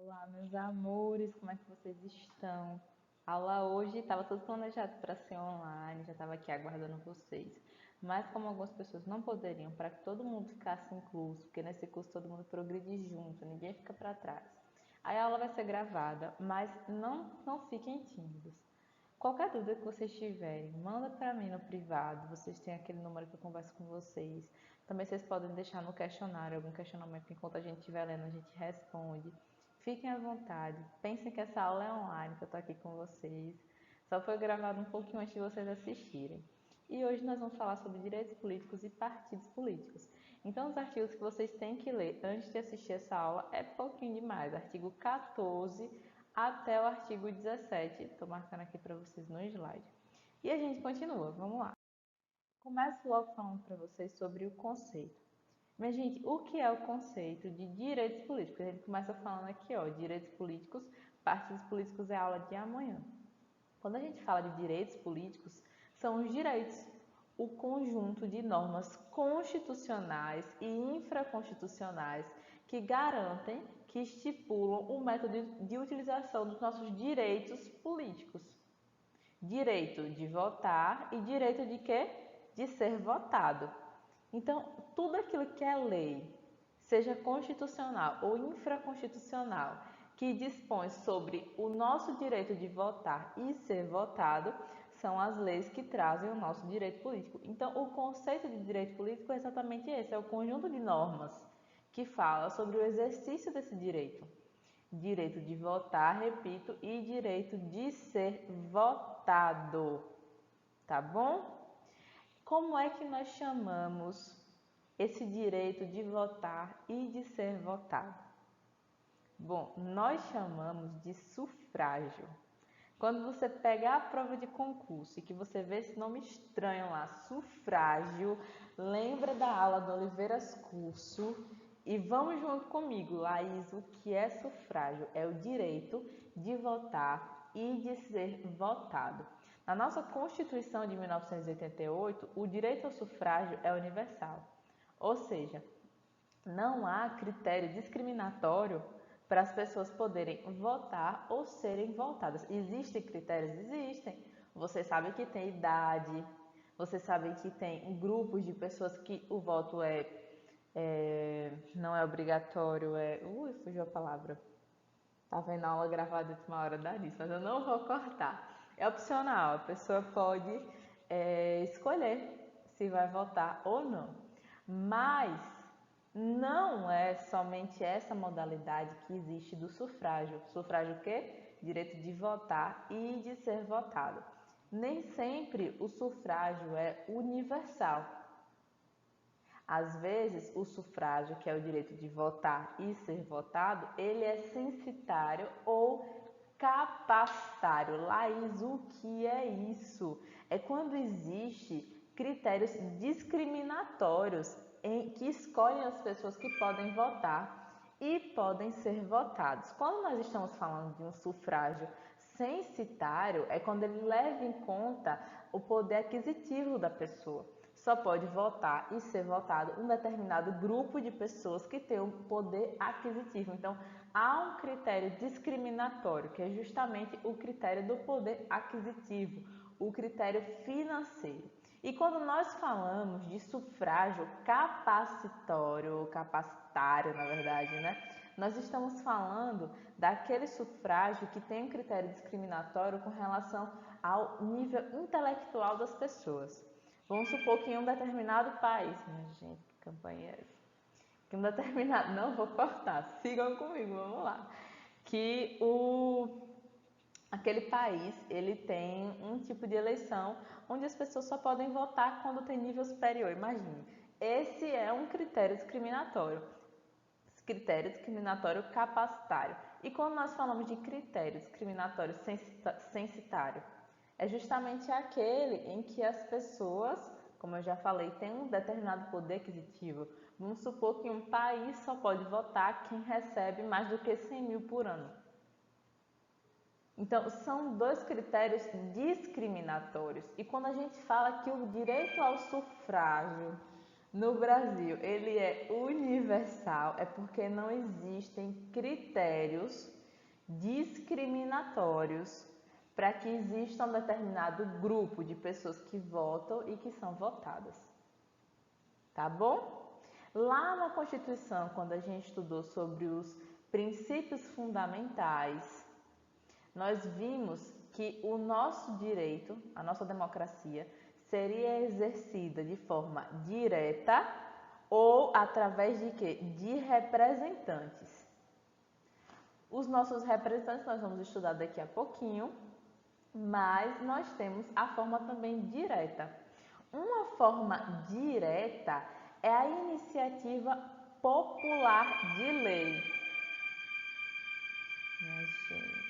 Olá, meus amores, como é que vocês estão? A aula hoje estava tudo planejado para ser online, já estava aqui aguardando vocês. Mas como algumas pessoas não poderiam, para que todo mundo ficasse incluso, porque nesse curso todo mundo progride junto, ninguém fica para trás. Aí a aula vai ser gravada, mas não fiquem tímidos. Qualquer dúvida que vocês tiverem, manda para mim no privado. Vocês têm aquele número que eu converso com vocês. Também vocês podem deixar no questionário algum questionamento. Enquanto a gente estiver lendo, a gente responde. Fiquem à vontade. Pensem que essa aula é online, que eu estou aqui com vocês. Só foi gravado um pouquinho antes de vocês assistirem. E hoje nós vamos falar sobre direitos políticos e partidos políticos. Então, os artigos que vocês têm que ler antes de assistir essa aula é pouquinho demais. Artigo 14 até o artigo 17. Estou marcando aqui para vocês no slide. E a gente continua, vamos lá. Começo logo falando para vocês sobre o conceito. Mas, gente, o que é o conceito de direitos políticos? A gente começa falando aqui, ó, direitos políticos, partidos políticos é a aula de amanhã. Quando a gente fala de direitos políticos, são os direitos, o conjunto de normas constitucionais e infraconstitucionais que garantem, que estipulam o método de utilização dos nossos direitos políticos. Direito de votar e direito de quê? De ser votado. Então, tudo aquilo que é lei, seja constitucional ou infraconstitucional, que dispõe sobre o nosso direito de votar e ser votado, são as leis que trazem o nosso direito político. Então, o conceito de direito político é exatamente esse, é o conjunto de normas que fala sobre o exercício desse direito. Direito de votar, repito, e direito de ser votado, tá bom? Como é que nós chamamos esse direito de votar e de ser votado? Bom, nós chamamos de sufrágio. Quando você pegar a prova de concurso e que você vê esse nome estranho lá, sufrágio, lembra da aula do Oliveiras Curso e vamos junto comigo, Laís, o que é sufrágio? É o direito de votar e de ser votado. Na nossa Constituição de 1988, o direito ao sufrágio é universal, ou seja, não há critério discriminatório para as pessoas poderem votar ou serem votadas. Existem critérios? Existem. Você sabe que tem idade, você sabe que tem grupos de pessoas que o voto não é obrigatório, fugiu a palavra. Tá vendo a aula gravada de última hora da Alice, mas eu não vou cortar. É opcional, a pessoa pode escolher se vai votar ou não. Mas não é somente essa modalidade que existe do sufrágio. Sufrágio o quê? Direito de votar e de ser votado. Nem sempre o sufrágio é universal. Às vezes, o sufrágio, que é o direito de votar e ser votado, ele é censitário ou capacitário. Laís, o que é isso? É quando existe critérios discriminatórios que escolhem as pessoas que podem votar e podem ser votados. Quando nós estamos falando de um sufrágio censitário, é quando ele leva em conta o poder aquisitivo da pessoa. Só pode votar e ser votado um determinado grupo de pessoas que tem um poder aquisitivo. Então, há um critério discriminatório, que é justamente o critério do poder aquisitivo, o critério financeiro. E quando nós falamos de sufrágio capacitório, capacitário, na verdade, né? Nós estamos falando daquele sufrágio que tem um critério discriminatório com relação ao nível intelectual das pessoas. Vamos supor que em um determinado país, minha gente, que campanha é essa? Que um determinado, não vou cortar, sigam comigo, vamos lá. Que aquele país, ele tem um tipo de eleição onde as pessoas só podem votar quando tem nível superior, imagine. Esse é um critério discriminatório. Critério discriminatório capacitário. E quando nós falamos de critério discriminatório censitário, é justamente aquele em que as pessoas, como eu já falei, têm um determinado poder aquisitivo. Vamos supor que um país só pode votar quem recebe mais do que 100 mil por ano. Então, são dois critérios discriminatórios. E quando a gente fala que o direito ao sufrágio no Brasil ele é universal, é porque não existem critérios discriminatórios para que exista um determinado grupo de pessoas que votam e que são votadas. Tá bom? Lá na Constituição, quando a gente estudou sobre os princípios fundamentais, nós vimos que o nosso direito, a nossa democracia, seria exercida de forma direta ou através de quê? De representantes. Os nossos representantes nós vamos estudar daqui a pouquinho, mas nós temos a forma também direta. Uma forma direta é a iniciativa popular de lei. Minha gente.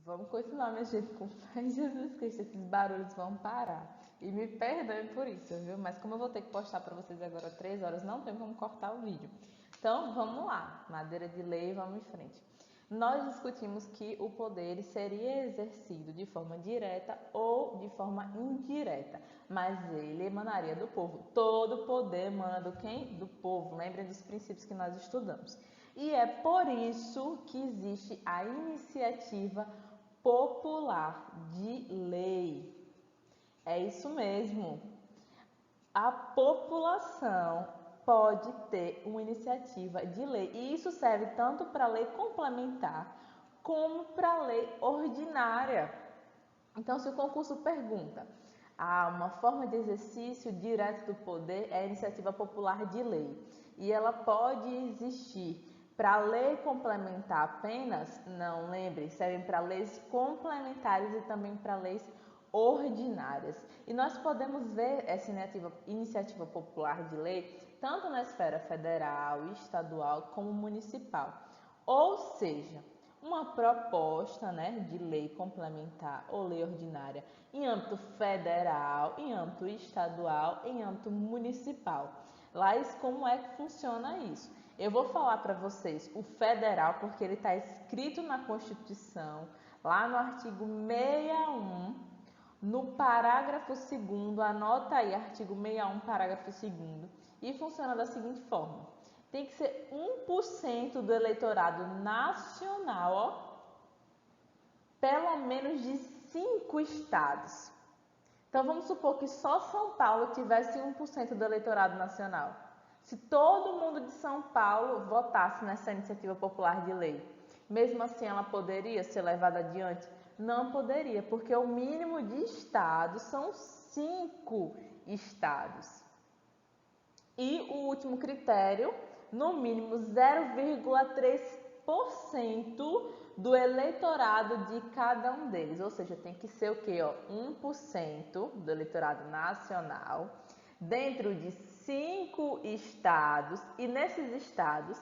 Vamos continuar mexendo com fé em Jesus Cristo. Esses barulhos vão parar. E me perdoem por isso, viu? Mas como eu vou ter que postar para vocês agora 3 horas, não tem como cortar o vídeo. Então, vamos lá. Madeira de lei, vamos em frente. Nós discutimos que o poder seria exercido de forma direta ou de forma indireta, mas ele emanaria do povo. Todo poder emana do quem? Do povo. Lembrem dos princípios que nós estudamos. E é por isso que existe a iniciativa popular de lei. É isso mesmo. A população pode ter uma iniciativa de lei. E isso serve tanto para a lei complementar como para a lei ordinária. Então, se o concurso pergunta, uma forma de exercício direto do poder é a iniciativa popular de lei. E ela pode existir para a lei complementar apenas? Não, lembre, servem para leis complementares e também para leis ordinárias. E nós podemos ver essa iniciativa popular de lei tanto na esfera federal, estadual como municipal. Ou seja, uma proposta, de lei complementar ou lei ordinária em âmbito federal, em âmbito estadual, em âmbito municipal. Laís, como é que funciona isso? Eu vou falar para vocês o federal porque ele está escrito na Constituição, lá no artigo 61, no parágrafo 2º, anota aí, artigo 61, parágrafo 2º, e funciona da seguinte forma. Tem que ser 1% do eleitorado nacional, pelo menos de 5 estados. Então, vamos supor que só São Paulo tivesse 1% do eleitorado nacional. Se todo mundo de São Paulo votasse nessa iniciativa popular de lei, mesmo assim ela poderia ser levada adiante? Não poderia, porque o mínimo de estados são 5 estados. E o último critério, no mínimo 0,3% do eleitorado de cada um deles. Ou seja, tem que ser o quê? 1% do eleitorado nacional, dentro de 5 estados, e nesses estados,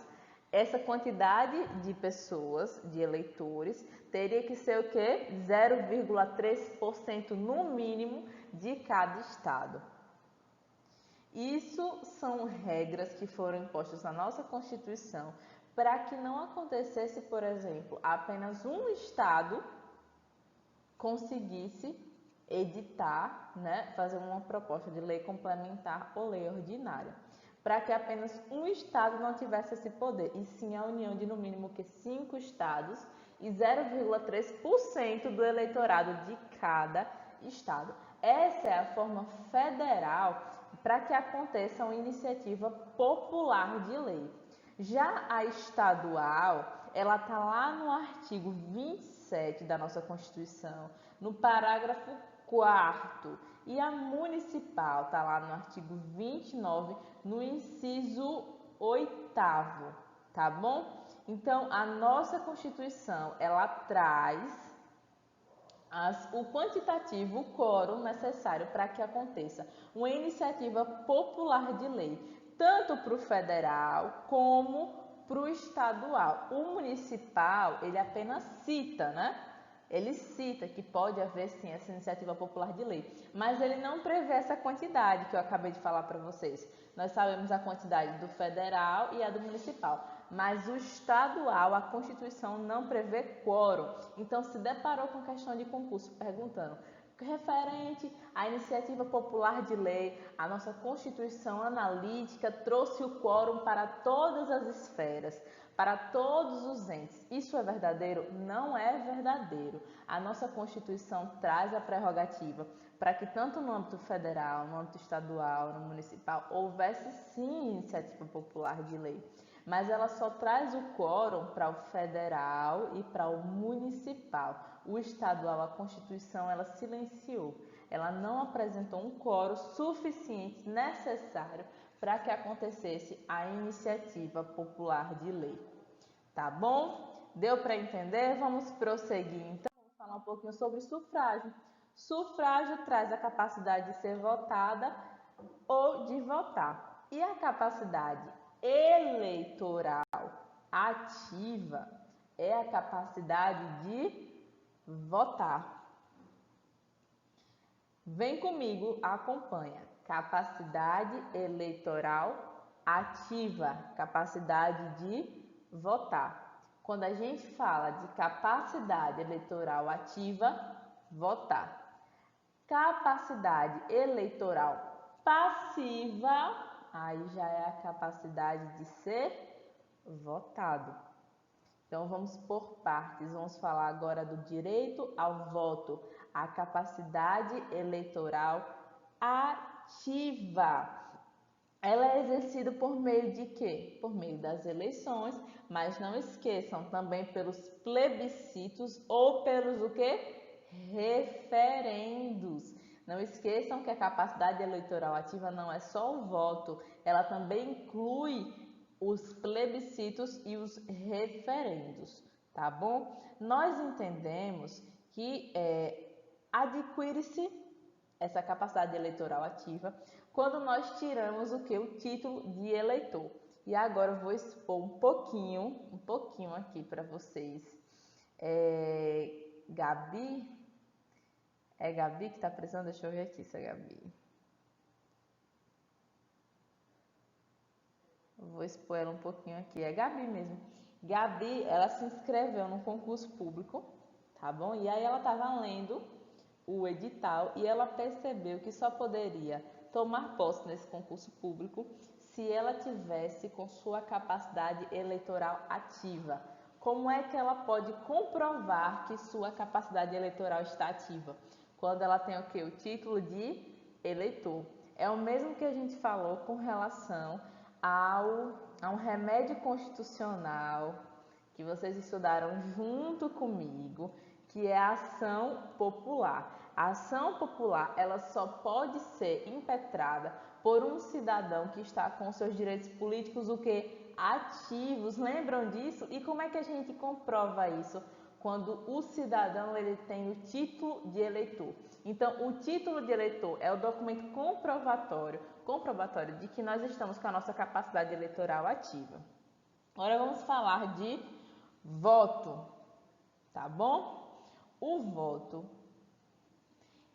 essa quantidade de pessoas, de eleitores, teria que ser o quê? 0,3% no mínimo de cada estado. Isso são regras que foram impostas na nossa Constituição para que não acontecesse, por exemplo, apenas um estado conseguisse editar, fazer uma proposta de lei complementar ou lei ordinária, para que apenas um estado não tivesse esse poder, e sim a união de no mínimo que 5 estados e 0,3% do eleitorado de cada estado. Essa é a forma federal para que aconteça uma iniciativa popular de lei. Já a estadual, ela está lá no artigo 27 da nossa Constituição, no parágrafo 4º, e a municipal está lá no artigo 29, no inciso 8º, tá bom? Então, a nossa Constituição, ela traz o quantitativo, o quórum necessário para que aconteça uma iniciativa popular de lei, tanto para o federal como para o estadual. O municipal, ele apenas cita, Ele cita que pode haver sim essa iniciativa popular de lei, mas ele não prevê essa quantidade que eu acabei de falar para vocês. Nós sabemos a quantidade do federal e a do municipal, mas o estadual, a Constituição não prevê quórum. Então, se deparou com questão de concurso perguntando Referente à iniciativa popular de lei, a nossa Constituição analítica trouxe o quórum para todas as esferas, para todos os entes. Isso é verdadeiro? Não é verdadeiro. A nossa Constituição traz a prerrogativa para que tanto no âmbito federal, no âmbito estadual, no municipal, houvesse sim iniciativa popular de lei. Mas ela só traz o quórum para o federal e para o municipal. O estadual, a Constituição, ela silenciou. Ela não apresentou um quórum suficiente, necessário, para que acontecesse a iniciativa popular de lei. Tá bom? Deu para entender? Vamos prosseguir então. Vamos falar um pouquinho sobre sufrágio. Sufrágio traz a capacidade de ser votada ou de votar. E a capacidade eleitoral ativa é a capacidade de votar. Vem comigo, acompanha. Capacidade eleitoral ativa, capacidade de votar. Quando a gente fala de capacidade eleitoral ativa, votar. Capacidade eleitoral passiva, aí já é a capacidade de ser votado. Então vamos por partes, vamos falar agora do direito ao voto, a capacidade eleitoral ativa. Ela é exercida por meio de quê? Por meio das eleições, mas não esqueçam também pelos plebiscitos ou pelos o quê? Referendos. Não esqueçam que a capacidade eleitoral ativa não é só o voto, ela também inclui os plebiscitos e os referendos, tá bom? Nós entendemos que adquire-se essa capacidade eleitoral ativa quando nós tiramos o que? O título de eleitor. E agora eu vou expor um pouquinho aqui para vocês. Gabi? É Gabi que está precisando? Deixa eu ver aqui se é Gabi. Vou expor ela um pouquinho aqui. É Gabi mesmo. Gabi, ela se inscreveu num concurso público, tá bom? E aí ela estava lendo o edital e ela percebeu que só poderia tomar posse nesse concurso público se ela tivesse com sua capacidade eleitoral ativa. Como é que ela pode comprovar que sua capacidade eleitoral está ativa? Quando ela tem o quê? O título de eleitor. É o mesmo que a gente falou com relação a um remédio constitucional que vocês estudaram junto comigo, que é a ação popular. A ação popular, ela só pode ser impetrada por um cidadão que está com seus direitos políticos o quê? Ativos. Lembram disso? E como é que a gente comprova isso? Quando o cidadão ele tem o título de eleitor. Então, o título de eleitor é o documento comprovatório de que nós estamos com a nossa capacidade eleitoral ativa. Agora vamos falar de voto, tá bom? O voto,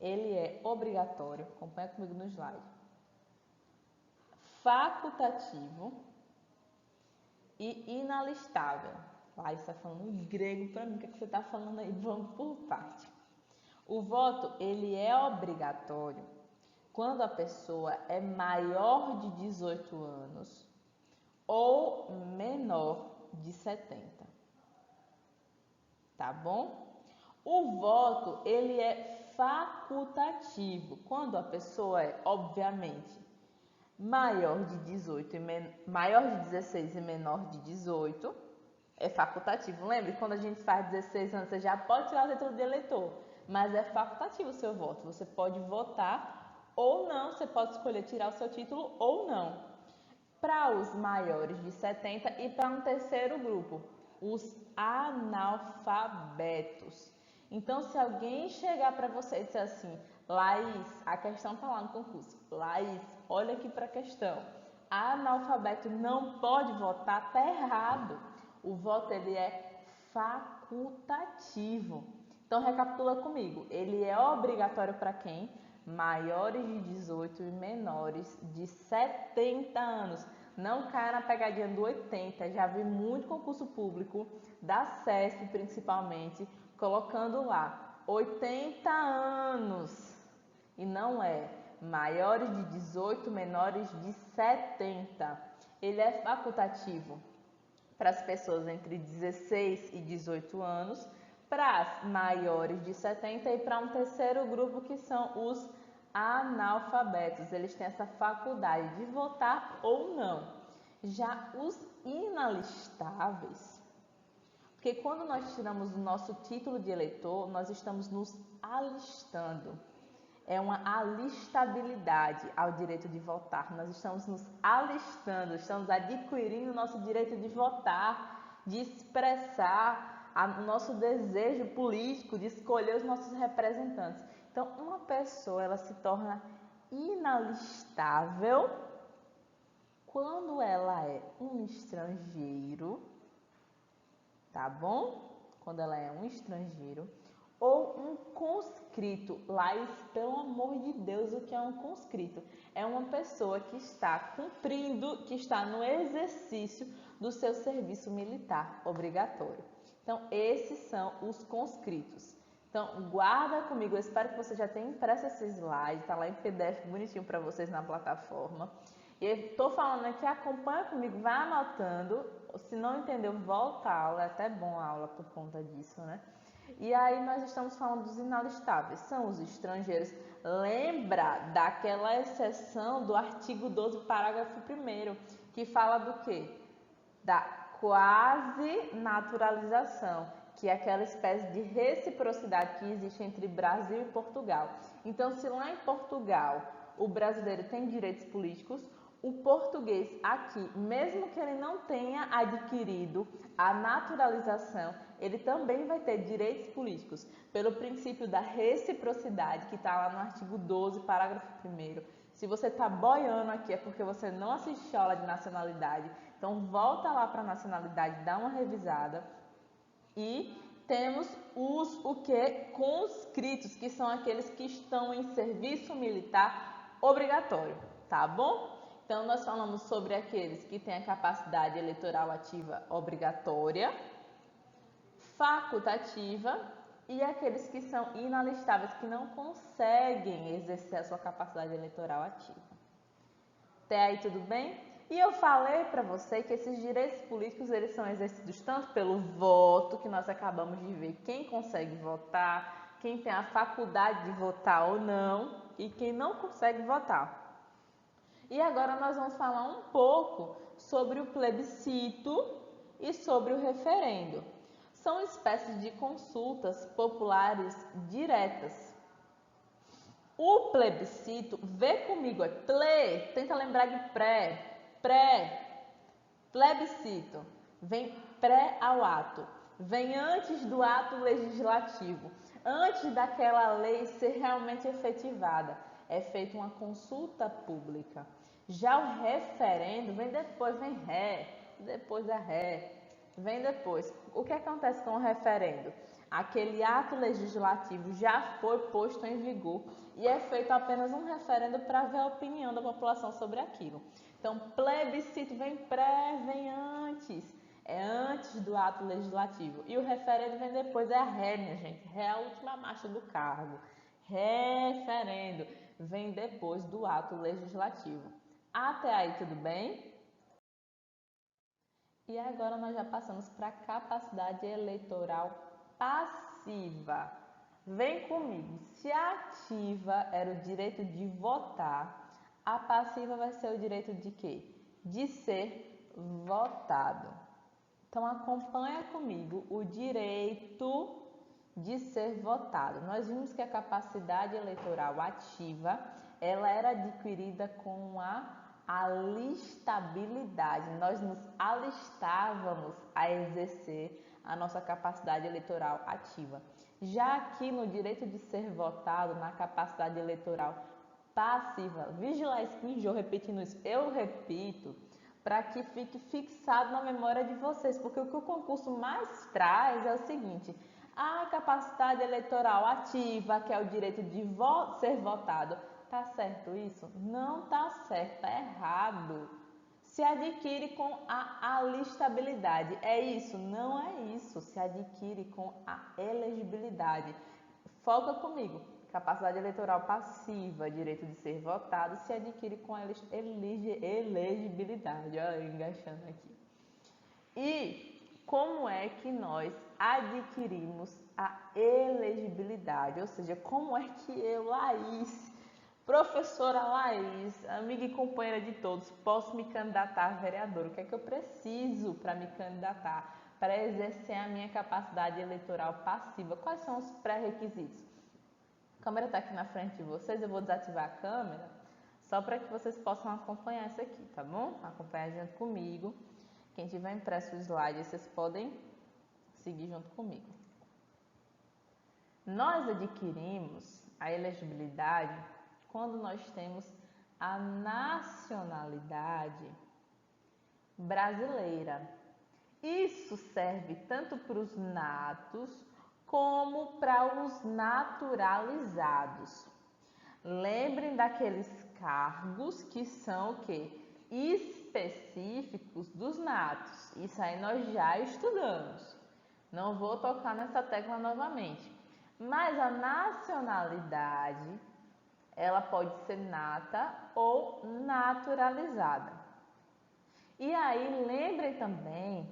ele é obrigatório, acompanha comigo no slide, facultativo e inalistável. Lá está falando em grego para mim, o que você está falando aí? Vamos por parte. O voto, ele é obrigatório quando a pessoa é maior de 18 anos ou menor de 70. Tá bom? O voto, ele é facultativo quando a pessoa é, obviamente, maior de 18 maior de 16 e menor de 18, é facultativo. Lembre, quando a gente faz 16 anos, você já pode tirar o título de eleitor, mas é facultativo o seu voto. Você pode votar ou não, você pode escolher tirar o seu título ou não. Para os maiores de 70 e para um terceiro grupo, os analfabetos. Então, se alguém chegar para você e disser assim, Laís, a questão está lá no concurso, Laís, olha aqui para a questão, analfabeto não pode votar, está errado. O voto ele é facultativo. Então, recapitula comigo, ele é obrigatório para quem? Maiores de 18 e menores de 70 anos. Não caia na pegadinha do 80, já vi muito concurso público, da SESP principalmente, colocando lá 80 anos. E não é maiores de 18, menores de 70. Ele é facultativo para as pessoas entre 16 e 18 anos, para as maiores de 70 e para um terceiro grupo que são os analfabetos. Eles têm essa faculdade de votar ou não. Já os inalistáveis, porque quando nós tiramos o nosso título de eleitor, nós estamos nos alistando. É uma alistabilidade ao direito de votar. Nós estamos nos alistando, estamos adquirindo o nosso direito de votar, de expressar o nosso desejo político, de escolher os nossos representantes. Então, uma pessoa ela se torna inalistável quando ela é um estrangeiro, tá bom? Quando ela é um estrangeiro ou um conscrito. Laís, pelo amor de Deus, o que é um conscrito? É uma pessoa que está cumprindo, que está no exercício do seu serviço militar obrigatório. Então, esses são os conscritos. Então, guarda comigo, eu espero que você já tenha impresso esse slide, está lá em PDF bonitinho para vocês na plataforma. E eu estou falando aqui, acompanha comigo, vai anotando, se não entendeu, volta a aula, é até bom a aula por conta disso, né? E aí nós estamos falando dos inalistáveis, são os estrangeiros. Lembra daquela exceção do artigo 12, parágrafo 1º, que fala do quê? Da quase naturalização, que é aquela espécie de reciprocidade que existe entre Brasil e Portugal. Então, se lá em Portugal o brasileiro tem direitos políticos, o português aqui, mesmo que ele não tenha adquirido a naturalização, ele também vai ter direitos políticos, pelo princípio da reciprocidade, que está lá no artigo 12, parágrafo 1º. Se você está boiando aqui é porque você não assistiu a aula de nacionalidade, então volta lá para a nacionalidade, dá uma revisada. E temos os conscritos, que são aqueles que estão em serviço militar obrigatório, tá bom? Então, nós falamos sobre aqueles que têm a capacidade eleitoral ativa obrigatória, facultativa e aqueles que são inalistáveis, que não conseguem exercer a sua capacidade eleitoral ativa. Até aí tudo bem? E eu falei para você que esses direitos políticos eles são exercidos tanto pelo voto, que nós acabamos de ver quem consegue votar, quem tem a faculdade de votar ou não e quem não consegue votar. E agora nós vamos falar um pouco sobre o plebiscito e sobre o referendo. São espécies de consultas populares diretas. O plebiscito, vê comigo, é tenta lembrar de plebiscito, vem pré ao ato, vem antes do ato legislativo, antes daquela lei ser realmente efetivada, é feita uma consulta pública. Já o referendo vem depois, vem depois da vem depois. O que acontece com o referendo? Aquele ato legislativo já foi posto em vigor e é feito apenas um referendo para ver a opinião da população sobre aquilo. Então, plebiscito vem antes, é antes do ato legislativo. E o referendo vem depois, é a minha gente, é a última marcha do cargo. Referendo vem depois do ato legislativo. Até aí, tudo bem? E agora nós já passamos para a capacidade eleitoral passiva. Vem comigo, se a ativa era o direito de votar, a passiva vai ser o direito de quê? De ser votado. Então acompanha comigo o direito de ser votado. Nós vimos que a capacidade eleitoral ativa, ela era adquirida com a alistabilidade. Nós nos alistávamos a exercer a nossa capacidade eleitoral ativa. Já aqui no direito de ser votado, na capacidade eleitoral passiva, vigila Spinjou repetindo isso, eu repito, para que fique fixado na memória de vocês, porque o que o concurso mais traz é o seguinte: a capacidade eleitoral ativa, que é o direito de ser votado. Tá certo isso? Não tá certo, tá errado. Se adquire com a alistabilidade. É isso? Não é isso. Se adquire com a elegibilidade. Foca comigo. Capacidade eleitoral passiva, direito de ser votado, se adquire com a elegibilidade. Olha, engaixando aqui. E como é que nós adquirimos a elegibilidade? Ou seja, como é que eu, Laís, professora Laís, amiga e companheira de todos, posso me candidatar a vereadora? O que é que eu preciso para me candidatar? Para exercer a minha capacidade eleitoral passiva? Quais são os pré-requisitos? A câmera está aqui na frente de vocês, eu vou desativar a câmera só para que vocês possam acompanhar isso aqui, tá bom? Acompanhar junto comigo. Quem tiver impresso o slide, vocês podem seguir junto comigo. Nós adquirimos a elegibilidade quando nós temos a nacionalidade brasileira. Isso serve tanto para os natos como para os naturalizados. Lembrem daqueles cargos que são o quê? Específicos dos natos. Isso aí nós já estudamos. Não vou tocar nessa tecla novamente. Mas a nacionalidade, ela pode ser nata ou naturalizada. E aí lembrem também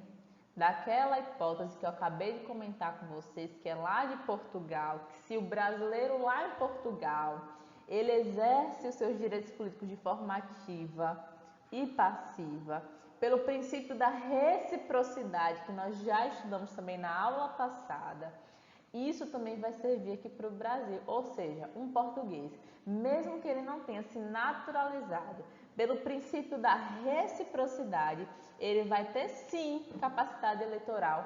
daquela hipótese que eu acabei de comentar com vocês, que é lá de Portugal, que se o brasileiro lá em Portugal, ele exerce os seus direitos políticos de forma ativa e passiva, pelo princípio da reciprocidade, que nós já estudamos também na aula passada, isso também vai servir aqui para o Brasil, ou seja, um português, mesmo que ele não tenha se naturalizado, pelo princípio da reciprocidade, ele vai ter sim capacidade eleitoral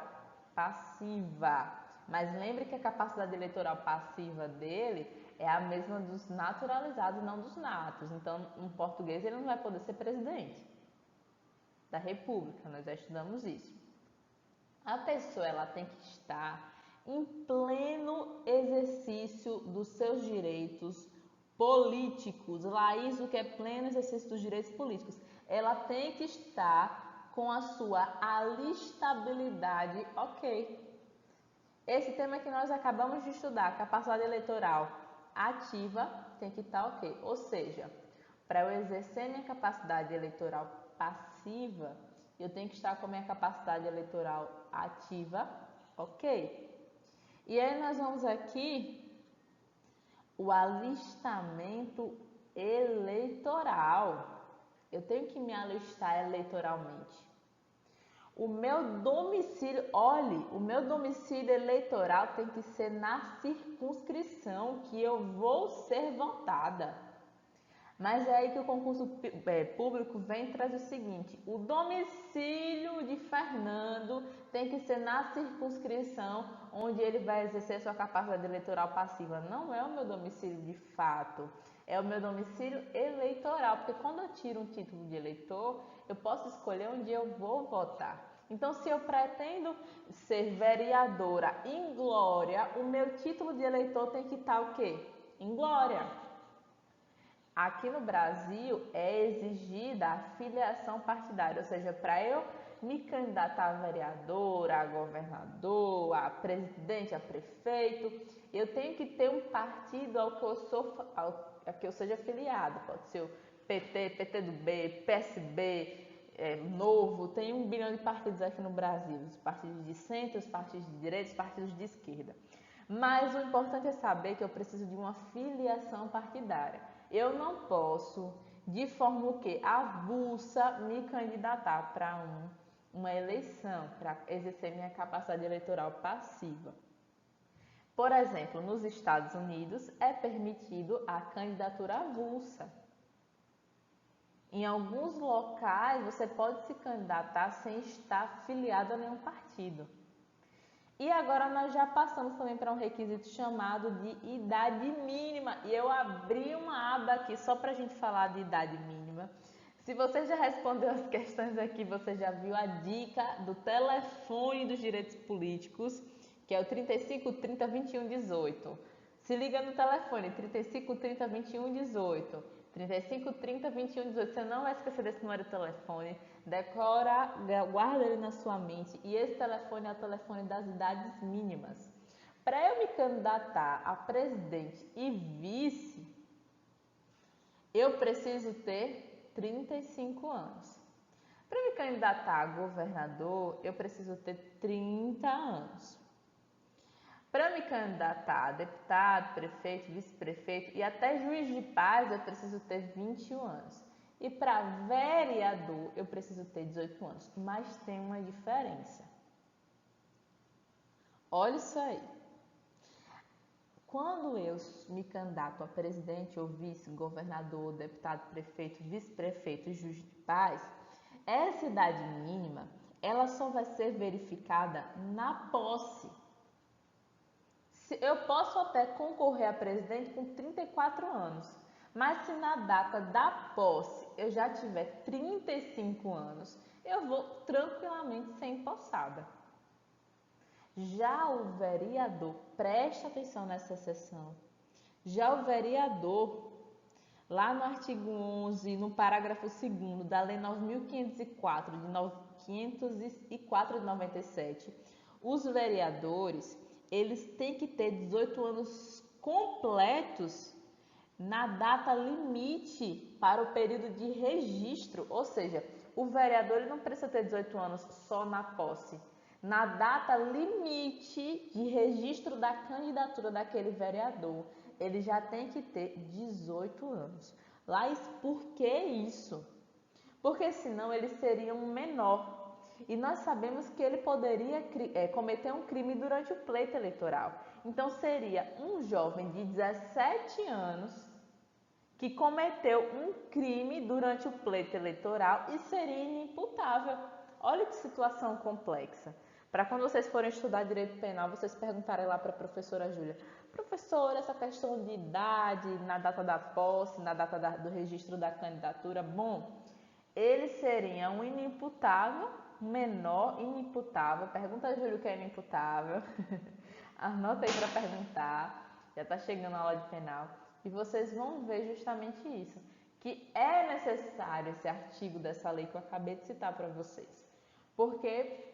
passiva. Mas lembre que a capacidade eleitoral passiva dele é a mesma dos naturalizados e não dos natos. Então, um português ele não vai poder ser presidente da República, nós já estudamos isso. A pessoa ela tem que estar em pleno exercício dos seus direitos políticos. Laís, o que é pleno exercício dos direitos políticos? Ela tem que estar com a sua alistabilidade ok. Esse tema que nós acabamos de estudar, capacidade eleitoral ativa, tem que estar ok. Ou seja, para eu exercer minha capacidade eleitoral passiva, eu tenho que estar com a minha capacidade eleitoral ativa ok. E aí nós vamos aqui o alistamento eleitoral. Eu tenho que me alistar eleitoralmente. O meu domicílio, olhe, o meu domicílio eleitoral tem que ser na circunscrição que eu vou ser votada. Mas é aí que o concurso público vem e traz o seguinte: o domicílio de Fernando tem que ser na circunscrição onde ele vai exercer sua capacidade eleitoral passiva. Não é o meu domicílio de fato, é o meu domicílio eleitoral, porque quando eu tiro um título de eleitor, eu posso escolher onde eu vou votar. Então, se eu pretendo ser vereadora em Glória, o meu título de eleitor tem que estar o quê? Em Glória. Aqui no Brasil é exigida a filiação partidária, ou seja, para eu me candidatar a vereadora, a governador, a presidente, a prefeito, eu tenho que ter um partido ao que eu seja afiliado. Pode ser o PT, PTB, PSB, Novo, tem 1 bilhão de partidos aqui no Brasil, os partidos de centro, os partidos de direita, os partidos de esquerda. Mas o importante é saber que eu preciso de uma filiação partidária. Eu não posso, de forma o quê? Avulsa, me candidatar para uma eleição, para exercer minha capacidade eleitoral passiva. Por exemplo, nos Estados Unidos é permitido a candidatura avulsa. Em alguns locais você pode se candidatar sem estar filiado a nenhum partido. E agora nós já passamos também para um requisito chamado de idade mínima. E eu abri uma aba aqui só para a gente falar de idade mínima. Se você já respondeu as questões aqui, você já viu a dica do telefone dos direitos políticos, que é o 35 30 21 18. Se liga no telefone, 35 30 21 18. 35 30 21 18. Você não vai esquecer desse número de telefone. Decora, guarda ele na sua mente. E esse telefone é o telefone das idades mínimas. Para eu me candidatar a presidente e vice, eu preciso ter 35 anos. Para me candidatar a governador, eu preciso ter 30 anos. Para me candidatar a deputado, prefeito, vice-prefeito e até juiz de paz, eu preciso ter 21 anos. E para vereador, eu preciso ter 18 anos. Mas tem uma diferença. Olha isso aí. Quando eu me candidato a presidente ou vice, governador, deputado, prefeito, vice-prefeito e juiz de paz, essa idade mínima, ela só vai ser verificada na posse. Eu posso até concorrer a presidente com 34 anos, mas se na data da posse eu já tiver 35 anos, eu vou tranquilamente ser empossada. Já o vereador, preste atenção nessa seção, já o vereador, lá no artigo 11, no parágrafo 2º da Lei 9.504 de 97, os vereadores, eles têm que ter 18 anos completos na data limite para o período de registro, ou seja, o vereador ele não precisa ter 18 anos só na posse. Na data limite de registro da candidatura daquele vereador, ele já tem que ter 18 anos. Laís, por que isso? Porque senão ele seria um menor. E nós sabemos que ele poderia cometer um crime durante o pleito eleitoral. Então seria um jovem de 17 anos que cometeu um crime durante o pleito eleitoral e seria inimputável. Olha que situação complexa. Para quando vocês forem estudar direito penal, vocês perguntarem lá para a professora Júlia: professora, essa questão de idade, na data da posse, na data do registro da candidatura, bom, ele seria um inimputável, menor inimputável. Pergunta a Júlia o que é inimputável. Anota aí para perguntar. Já está chegando a aula de penal. E vocês vão ver justamente isso, que é necessário esse artigo dessa lei que eu acabei de citar para vocês. Porque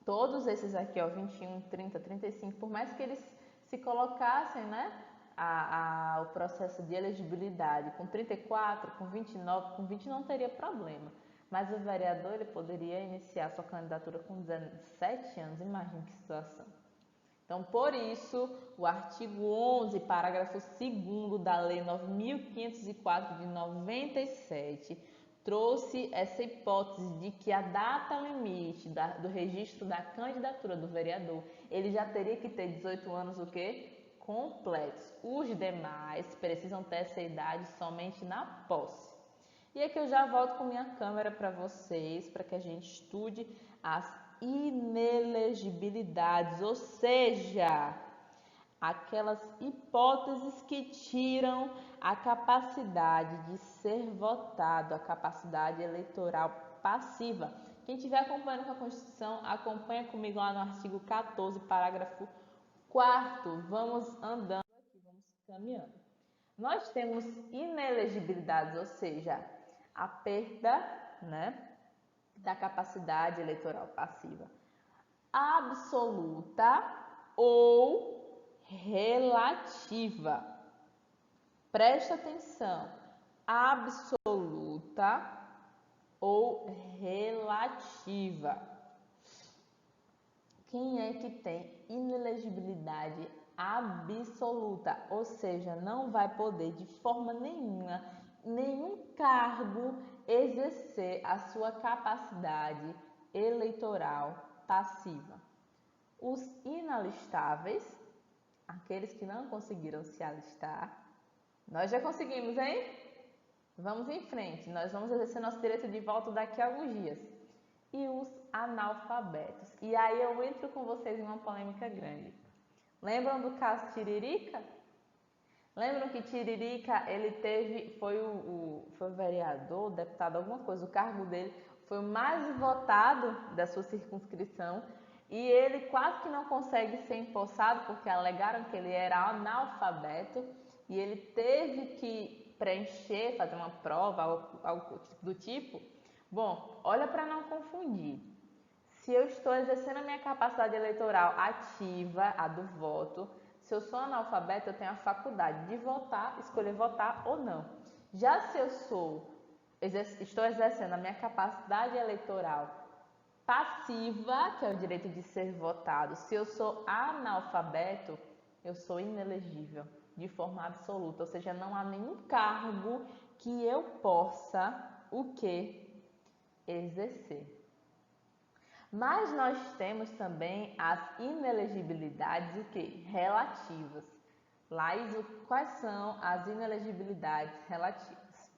todos esses aqui, ó, 21, 30, 35, por mais que eles se colocassem, né, o processo de elegibilidade com 34, com 29, com 20 não teria problema. Mas o vereador ele poderia iniciar sua candidatura com 17 anos, imagine que situação. Então, por isso, o artigo 11, parágrafo 2º da Lei 9.504 de 97, trouxe essa hipótese de que a data limite do registro da candidatura do vereador, ele já teria que ter 18 anos o quê? Completos. Os demais precisam ter essa idade somente na posse. E aqui eu já volto com minha câmera para vocês, para que a gente estude as inelegibilidades, ou seja, aquelas hipóteses que tiram a capacidade de ser votado, a capacidade eleitoral passiva. Quem estiver acompanhando com a Constituição, acompanha comigo lá no artigo 14, parágrafo 4º. Vamos andando aqui, vamos caminhando. Nós temos inelegibilidades, ou seja, a perda, né, da capacidade eleitoral passiva absoluta ou relativa. Presta atenção, absoluta ou relativa. Quem é que tem inelegibilidade absoluta, ou seja, não vai poder de forma nenhuma, nenhum cargo exercer a sua capacidade eleitoral passiva? Os inalistáveis, aqueles que não conseguiram se alistar, nós já conseguimos, hein? Vamos em frente, nós vamos exercer nosso direito de voto daqui a alguns dias. E os analfabetos. E aí eu entro com vocês em uma polêmica grande. Lembram do caso Tiririca? Lembram que Tiririca, ele foi o vereador, deputado, alguma coisa, o cargo dele foi o mais votado da sua circunscrição e ele quase que não consegue ser empossado porque alegaram que ele era analfabeto e ele teve que preencher, fazer uma prova, algo do tipo. Bom, olha para não confundir. Se eu estou exercendo a minha capacidade eleitoral ativa, a do voto, se eu sou analfabeto, eu tenho a faculdade de votar, escolher votar ou não. Já se eu estou exercendo a minha capacidade eleitoral passiva, que é o direito de ser votado, se eu sou analfabeto, eu sou inelegível de forma absoluta, ou seja, não há nenhum cargo que eu possa o que exercer. Mas nós temos também as inelegibilidades o que? Relativas. Laís, quais são as inelegibilidades relativas?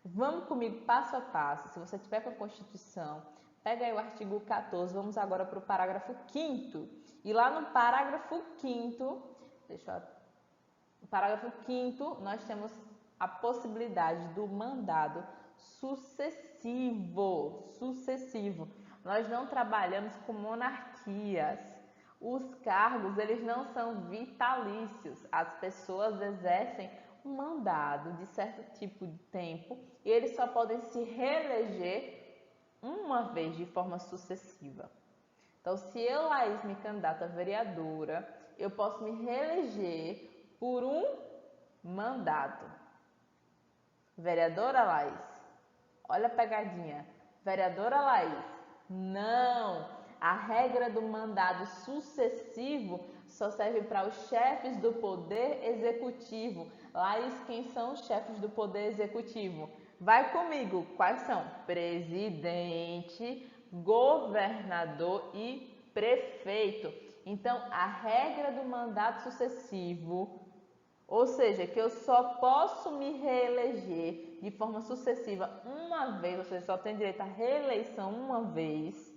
Vamos comigo passo a passo. Se você tiver com a Constituição, pega aí o artigo 14, vamos agora para o parágrafo 5º. E lá no parágrafo 5º, no parágrafo 5º, nós temos a possibilidade do mandado sucessivo. Nós não trabalhamos com monarquias. Os cargos, eles não são vitalícios. As pessoas exercem um mandado de certo tipo de tempo e eles só podem se reeleger uma vez de forma sucessiva. Então, se eu, Laís, me candidato a vereadora, eu posso me reeleger por um mandato. Vereadora Laís, olha a pegadinha. Vereadora Laís, não! A regra do mandado sucessivo só serve para os chefes do poder executivo. Laís, quem são os chefes do poder executivo? Vai comigo, quais são? Presidente, governador e prefeito. Então, a regra do mandato sucessivo, ou seja, que eu só posso me reeleger de forma sucessiva uma vez, ou seja, só tenho direito à reeleição uma vez,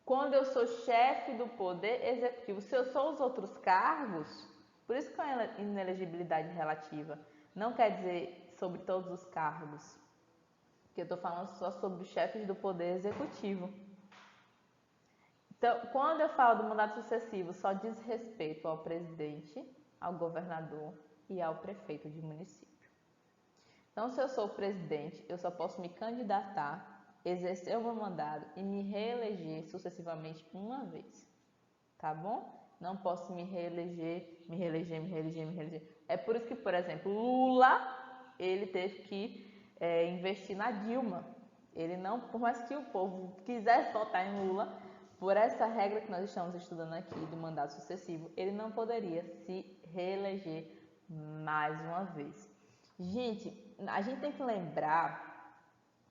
quando eu sou chefe do poder executivo. Se eu sou os outros cargos, por isso que é a inelegibilidade relativa, não quer dizer sobre todos os cargos, que eu estou falando só sobre os chefes do poder executivo. Então, quando eu falo do mandato sucessivo, só diz respeito ao presidente, ao governador e ao prefeito de município. Então, se eu sou o presidente, eu só posso me candidatar, exercer o meu mandado e me reeleger sucessivamente uma vez, tá bom? Não posso me reeleger. É por isso que, por exemplo, Lula, ele teve que investir na Dilma. Ele não, por mais que o povo quisesse votar em Lula, por essa regra que nós estamos estudando aqui do mandato sucessivo, ele não poderia se reeleger mais uma vez. Gente, a gente tem que lembrar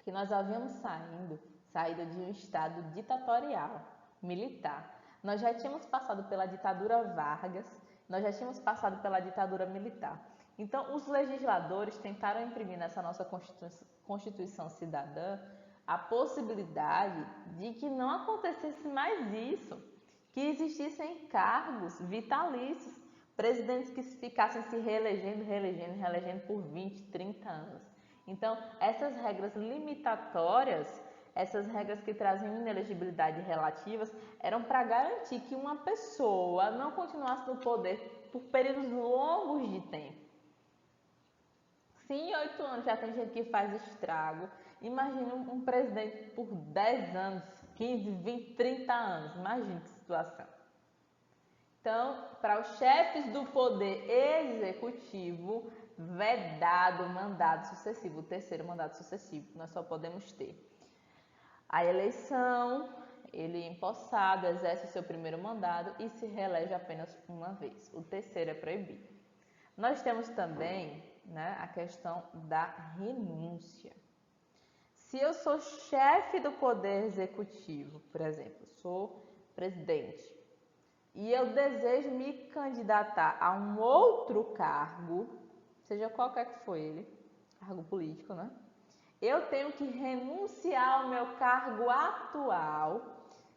que nós havíamos saído de um estado ditatorial, militar. Nós já tínhamos passado pela ditadura Vargas, nós já tínhamos passado pela ditadura militar. Então, os legisladores tentaram imprimir nessa nossa Constituição Cidadã a possibilidade de que não acontecesse mais isso, que existissem cargos vitalícios, presidentes que ficassem se reelegendo por 20, 30 anos. Então, essas regras limitatórias, essas regras que trazem inelegibilidade relativas, eram para garantir que uma pessoa não continuasse no poder por períodos longos de tempo. Se em 8 anos já tem gente que faz estrago, imagine um presidente por 10 anos, 15, 20, 30 anos. Imagine que situação. Então, para os chefes do poder executivo, vedado o mandato sucessivo, o terceiro mandato sucessivo, nós só podemos ter a eleição, ele é empossado, exerce o seu primeiro mandado e se reelege apenas uma vez. O terceiro é proibido. Nós temos também, a questão da renúncia. Se eu sou chefe do poder executivo, por exemplo, sou presidente, e eu desejo me candidatar a um outro cargo, seja qualquer que for ele, cargo político, eu tenho que renunciar ao meu cargo atual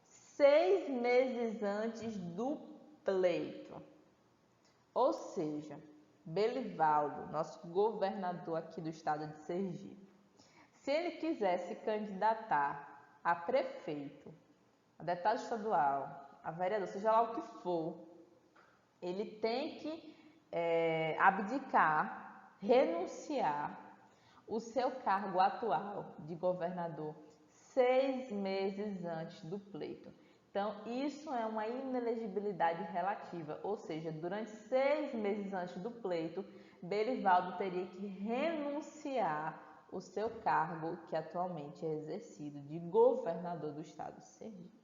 6 meses antes do pleito. Ou seja, Belivaldo, nosso governador aqui do estado de Sergipe, se ele quiser se candidatar a prefeito, a deputado estadual, a vereador, seja lá o que for, ele tem que abdicar, renunciar o seu cargo atual de governador 6 meses antes do pleito. Então, isso é uma inelegibilidade relativa, ou seja, durante 6 meses antes do pleito, Belivaldo teria que renunciar o seu cargo que atualmente é exercido de governador do estado de Sergipe.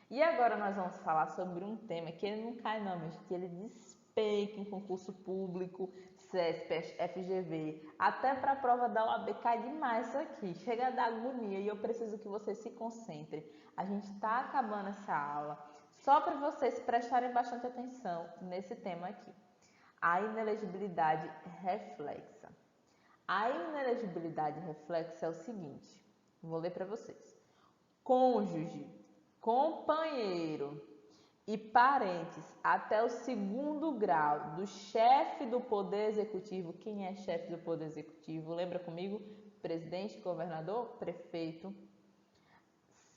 E agora nós vamos falar sobre um tema que ele não cai não, mas que ele despeca em concurso público, CESP, FGV, até para a prova da OAB cai demais isso aqui, chega a dar agonia e eu preciso que você se concentre. A gente está acabando essa aula só para vocês prestarem bastante atenção nesse tema aqui. A inelegibilidade reflexa. A inelegibilidade reflexa é o seguinte, vou ler para vocês. Cônjuge, companheiro e parentes até o 2º grau do chefe do Poder Executivo. Quem é chefe do Poder Executivo? Lembra comigo? Presidente, governador, prefeito.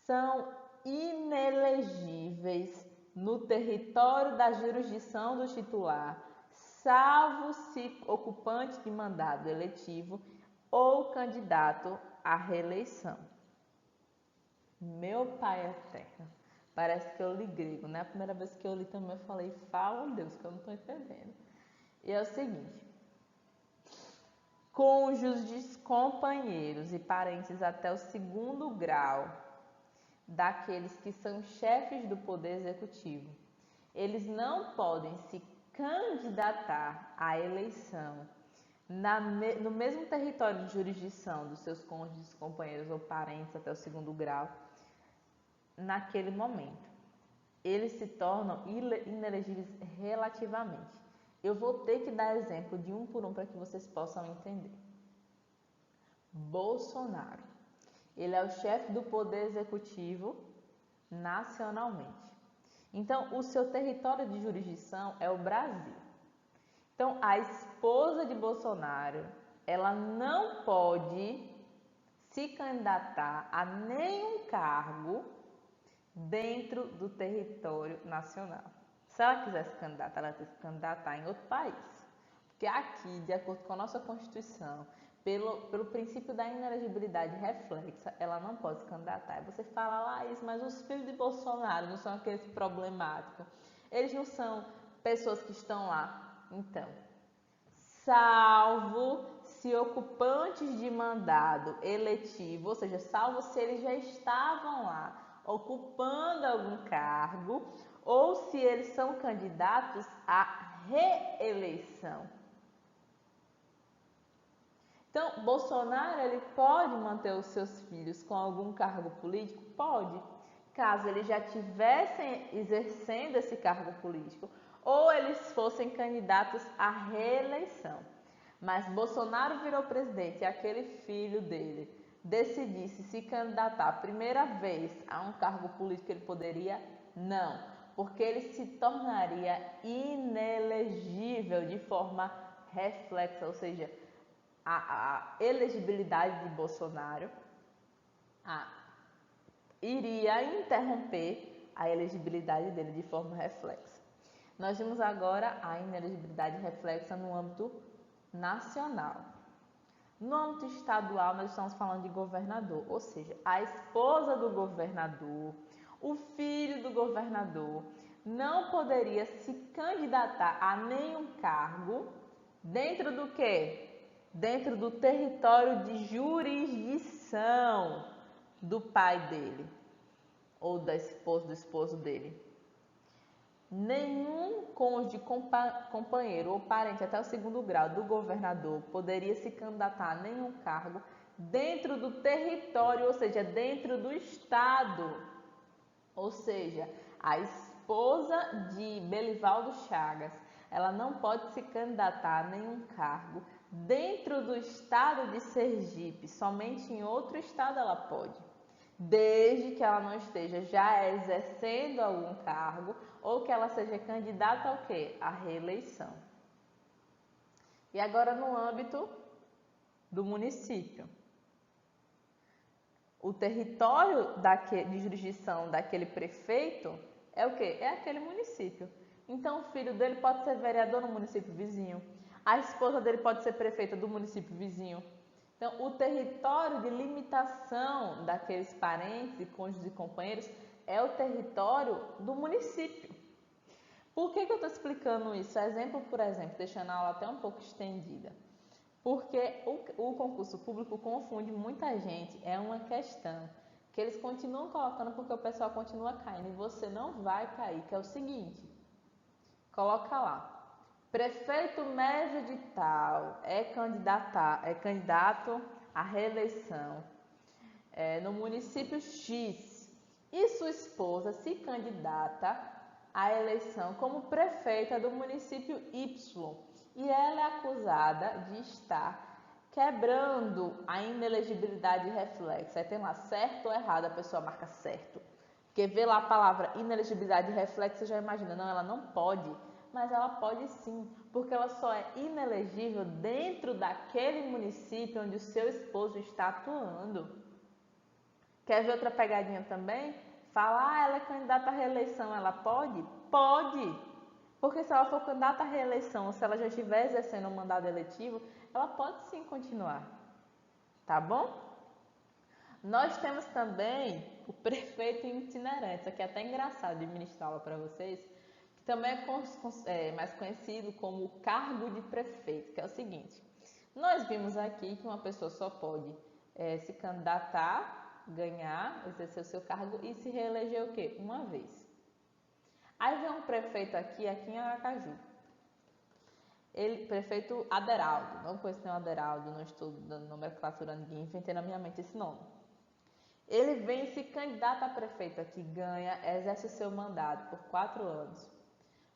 São inelegíveis no território da jurisdição do titular, salvo se ocupante de mandado eletivo ou candidato à reeleição. Meu pai eterno, parece que eu li grego, né? A primeira vez que eu li também eu falei, fala Deus, que eu não estou entendendo. E é o seguinte, cônjuges, companheiros e parentes até o 2º grau daqueles que são chefes do Poder Executivo, eles não podem se candidatar à eleição no mesmo território de jurisdição dos seus cônjuges, companheiros ou parentes até o 2º grau, naquele momento. Eles se tornam inelegíveis relativamente. Eu vou ter que dar exemplo de um por um para que vocês possam entender. Bolsonaro. Ele é o chefe do Poder Executivo nacionalmente. Então, o seu território de jurisdição é o Brasil. Então, a esposa de Bolsonaro, ela não pode se candidatar a nenhum cargo dentro do território nacional. Se ela quiser se candidatar, ela tem que se candidatar em outro país. Porque aqui, de acordo com a nossa Constituição, pelo princípio da inelegibilidade reflexa, ela não pode se candidatar. E você fala lá isso, mas os filhos de Bolsonaro não são aqueles problemáticos. Eles não são pessoas que estão lá. Então, salvo se ocupantes de mandado eletivo, ou seja, salvo se eles já estavam lá ocupando algum cargo, ou se eles são candidatos à reeleição. Então, Bolsonaro, ele pode manter os seus filhos com algum cargo político? Pode, caso eles já estivessem exercendo esse cargo político ou eles fossem candidatos à reeleição. Mas Bolsonaro virou presidente e aquele filho dele decidisse se candidatar a primeira vez a um cargo político, ele poderia? Não, porque ele se tornaria inelegível de forma reflexa, ou seja, a elegibilidade de Bolsonaro iria interromper a elegibilidade dele de forma reflexa. Nós vimos agora a inelegibilidade reflexa no âmbito nacional. No âmbito estadual, nós estamos falando de governador, ou seja, a esposa do governador, o filho do governador, não poderia se candidatar a nenhum cargo dentro do quê? Dentro do território de jurisdição do pai dele ou da esposa do esposo dele. Nenhum cônjuge, companheiro ou parente até o 2º grau do governador poderia se candidatar a nenhum cargo dentro do território, ou seja, dentro do estado. Ou seja, a esposa de Belivaldo Chagas, ela não pode se candidatar a nenhum cargo dentro do estado de Sergipe, somente em outro estado ela pode, desde que ela não esteja já exercendo algum cargo ou que ela seja candidata ao quê? À reeleição. E agora no âmbito do município. O território de jurisdição daquele prefeito é o quê? É aquele município. Então o filho dele pode ser vereador no município vizinho. A esposa dele pode ser prefeita do município vizinho. Então, o território de limitação daqueles parentes e cônjuges e companheiros é o território do município. Por que eu estou explicando isso? Exemplo por exemplo, deixando a aula até um pouco estendida. Porque o concurso público confunde muita gente, é uma questão que eles continuam colocando porque o pessoal continua caindo e você não vai cair, que é o seguinte, coloca lá, prefeito médio de tal é candidato à reeleição no município X e sua esposa se candidata à eleição como prefeita do município Y e ela é acusada de estar quebrando a inelegibilidade reflexa. Aí tem lá certo ou errado, a pessoa marca certo. Porque vê lá a palavra inelegibilidade reflexa, já imagina, não, ela não pode. Mas ela pode sim, porque ela só é inelegível dentro daquele município onde o seu esposo está atuando. Quer ver outra pegadinha também? Fala, ela é candidata à reeleição, ela pode? Pode! Porque se ela for candidata à reeleição, se ela já estiver exercendo um mandado eletivo, ela pode sim continuar. Tá bom? Nós temos também o prefeito itinerante, isso aqui é até engraçado de ministrar aula para vocês, que também é mais conhecido como o cargo de prefeito, que é o seguinte, nós vimos aqui que uma pessoa só pode se candidatar, ganhar, exercer o seu cargo e se reeleger o quê? Uma vez. Aí vem um prefeito aqui em Aracaju. Prefeito Aderaldo, não conheço nenhum Aderaldo, não estou dando nomenclatura a ninguém, inventei na minha mente esse nome. Ele vem e se candidata a prefeito aqui, ganha, exerce o seu mandato por 4 anos,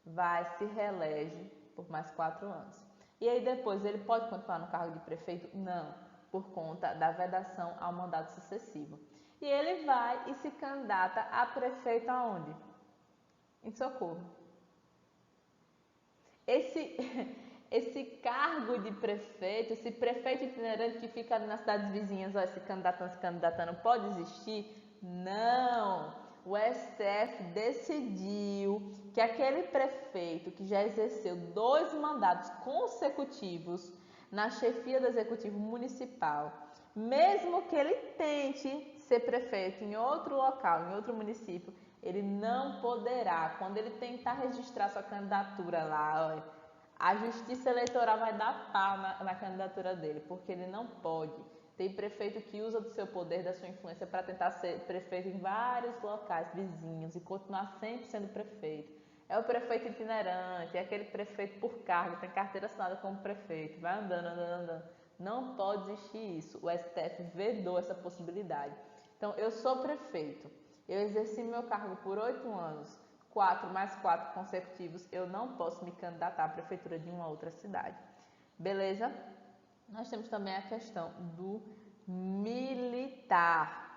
vai, se reelege por mais 4 anos. E aí depois ele pode continuar no cargo de prefeito? Não, por conta da vedação ao mandato sucessivo. E ele vai e se candidata a prefeito aonde? Em Socorro. Esse cargo de prefeito, esse prefeito itinerante que fica nas cidades vizinhas, se candidatando, pode existir? Não! O STF decidiu que aquele prefeito que já exerceu 2 mandatos consecutivos na chefia do Executivo Municipal, mesmo que ele tente ser prefeito em outro local, em outro município, ele não poderá, quando ele tentar registrar sua candidatura lá, a Justiça Eleitoral vai dar pau na candidatura dele, porque ele não pode. Tem prefeito que usa do seu poder, da sua influência, para tentar ser prefeito em vários locais vizinhos e continuar sempre sendo prefeito. É o prefeito itinerante, é aquele prefeito por cargo, tem carteira assinada como prefeito, vai andando. Não pode existir isso. O STF vedou essa possibilidade. Então, eu sou prefeito, eu exerci meu cargo por 8 anos, 4 mais 4 consecutivos, eu não posso me candidatar à prefeitura de uma outra cidade. Beleza? Nós temos também a questão do militar.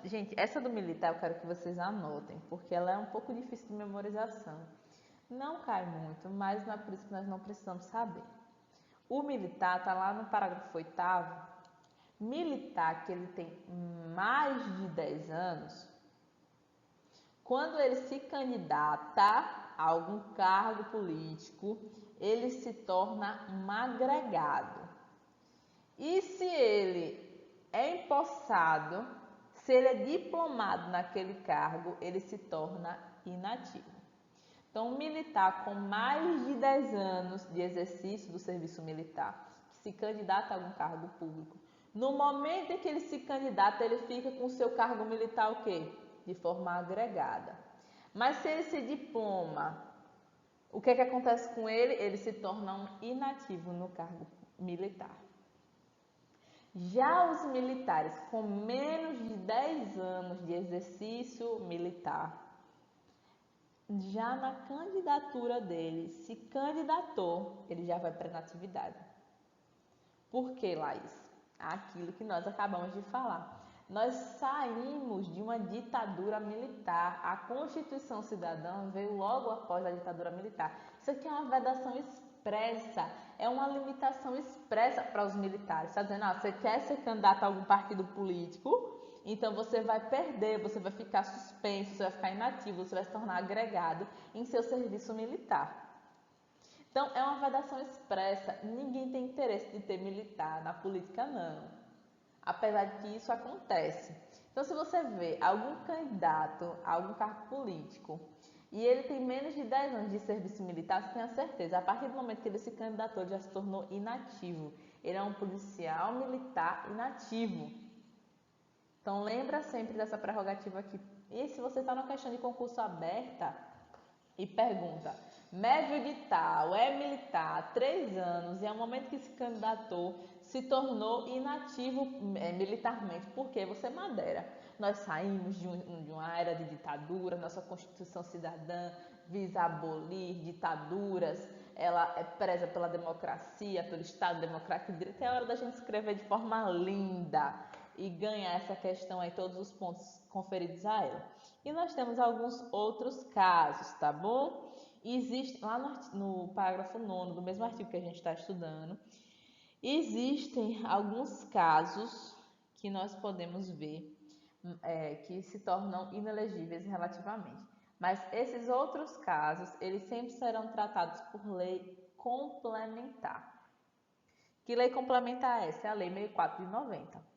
Gente, essa do militar eu quero que vocês anotem, porque ela é um pouco difícil de memorização. Não cai muito, mas não é por isso que nós não precisamos saber. O militar está lá no parágrafo 8º. Militar que ele tem mais de 10 anos, quando ele se candidata a algum cargo político, ele se torna um agregado. E se ele é empossado, se ele é diplomado naquele cargo, ele se torna inativo. Então, um militar com mais de 10 anos de exercício do serviço militar, que se candidata a algum cargo público, no momento em que ele se candidata, ele fica com o seu cargo militar o quê? De forma agregada. Mas se ele se diploma, o que acontece com ele? Ele se torna um inativo no cargo militar. Já os militares com menos de 10 anos de exercício militar, já na candidatura dele, se candidatou, ele já vai para a inatividade. Por que, Laís? Aquilo que nós acabamos de falar. Nós saímos de uma ditadura militar. A Constituição Cidadã veio logo após a ditadura militar. Isso aqui é uma vedação expressa, é uma limitação expressa para os militares. Está dizendo, você quer ser candidato a algum partido político? Então você vai perder, você vai ficar suspenso, você vai ficar inativo, você vai se tornar agregado em seu serviço militar. Então, é uma vedação expressa. Ninguém tem interesse de ter militar na política, não. Apesar de que isso acontece. Então, se você vê algum candidato a algum cargo político e ele tem menos de 10 anos de serviço militar, você tem a certeza, a partir do momento que ele se candidatou, ele já se tornou inativo. Ele é um policial militar inativo. Então, lembra sempre dessa prerrogativa aqui. E se você está numa questão de concurso aberta e pergunta, médio de tal, é militar há 3 anos e ao momento que se candidatou, se tornou inativo militarmente, porque você é Madeira. Nós saímos de uma era de ditadura, nossa Constituição Cidadã visa abolir ditaduras, ela é preza pela democracia, pelo Estado Democrático de Direito. É hora da gente escrever de forma linda e ganhar essa questão aí, todos os pontos conferidos a ela. E nós temos alguns outros casos, tá bom? Existe, lá no parágrafo 9º do mesmo artigo que a gente está estudando, existem alguns casos que nós podemos ver que se tornam inelegíveis relativamente. Mas esses outros casos, eles sempre serão tratados por lei complementar. Que lei complementar é essa? É a Lei 64 de 90.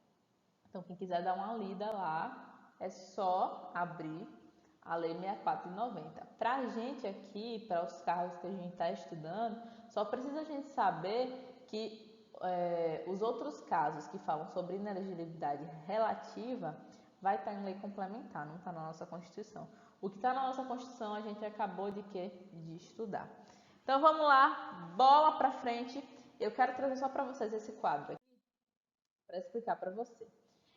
Então, quem quiser dar uma lida lá, é só abrir a Lei 64 de 90. Para a gente aqui, para os cargos que a gente está estudando, só precisa a gente saber que os outros casos que falam sobre inelegibilidade relativa vai estar em lei complementar, não está na nossa Constituição. O que está na nossa Constituição a gente acabou de estudar. Então vamos lá, bola para frente. Eu quero trazer só para vocês esse quadro aqui, para explicar para você.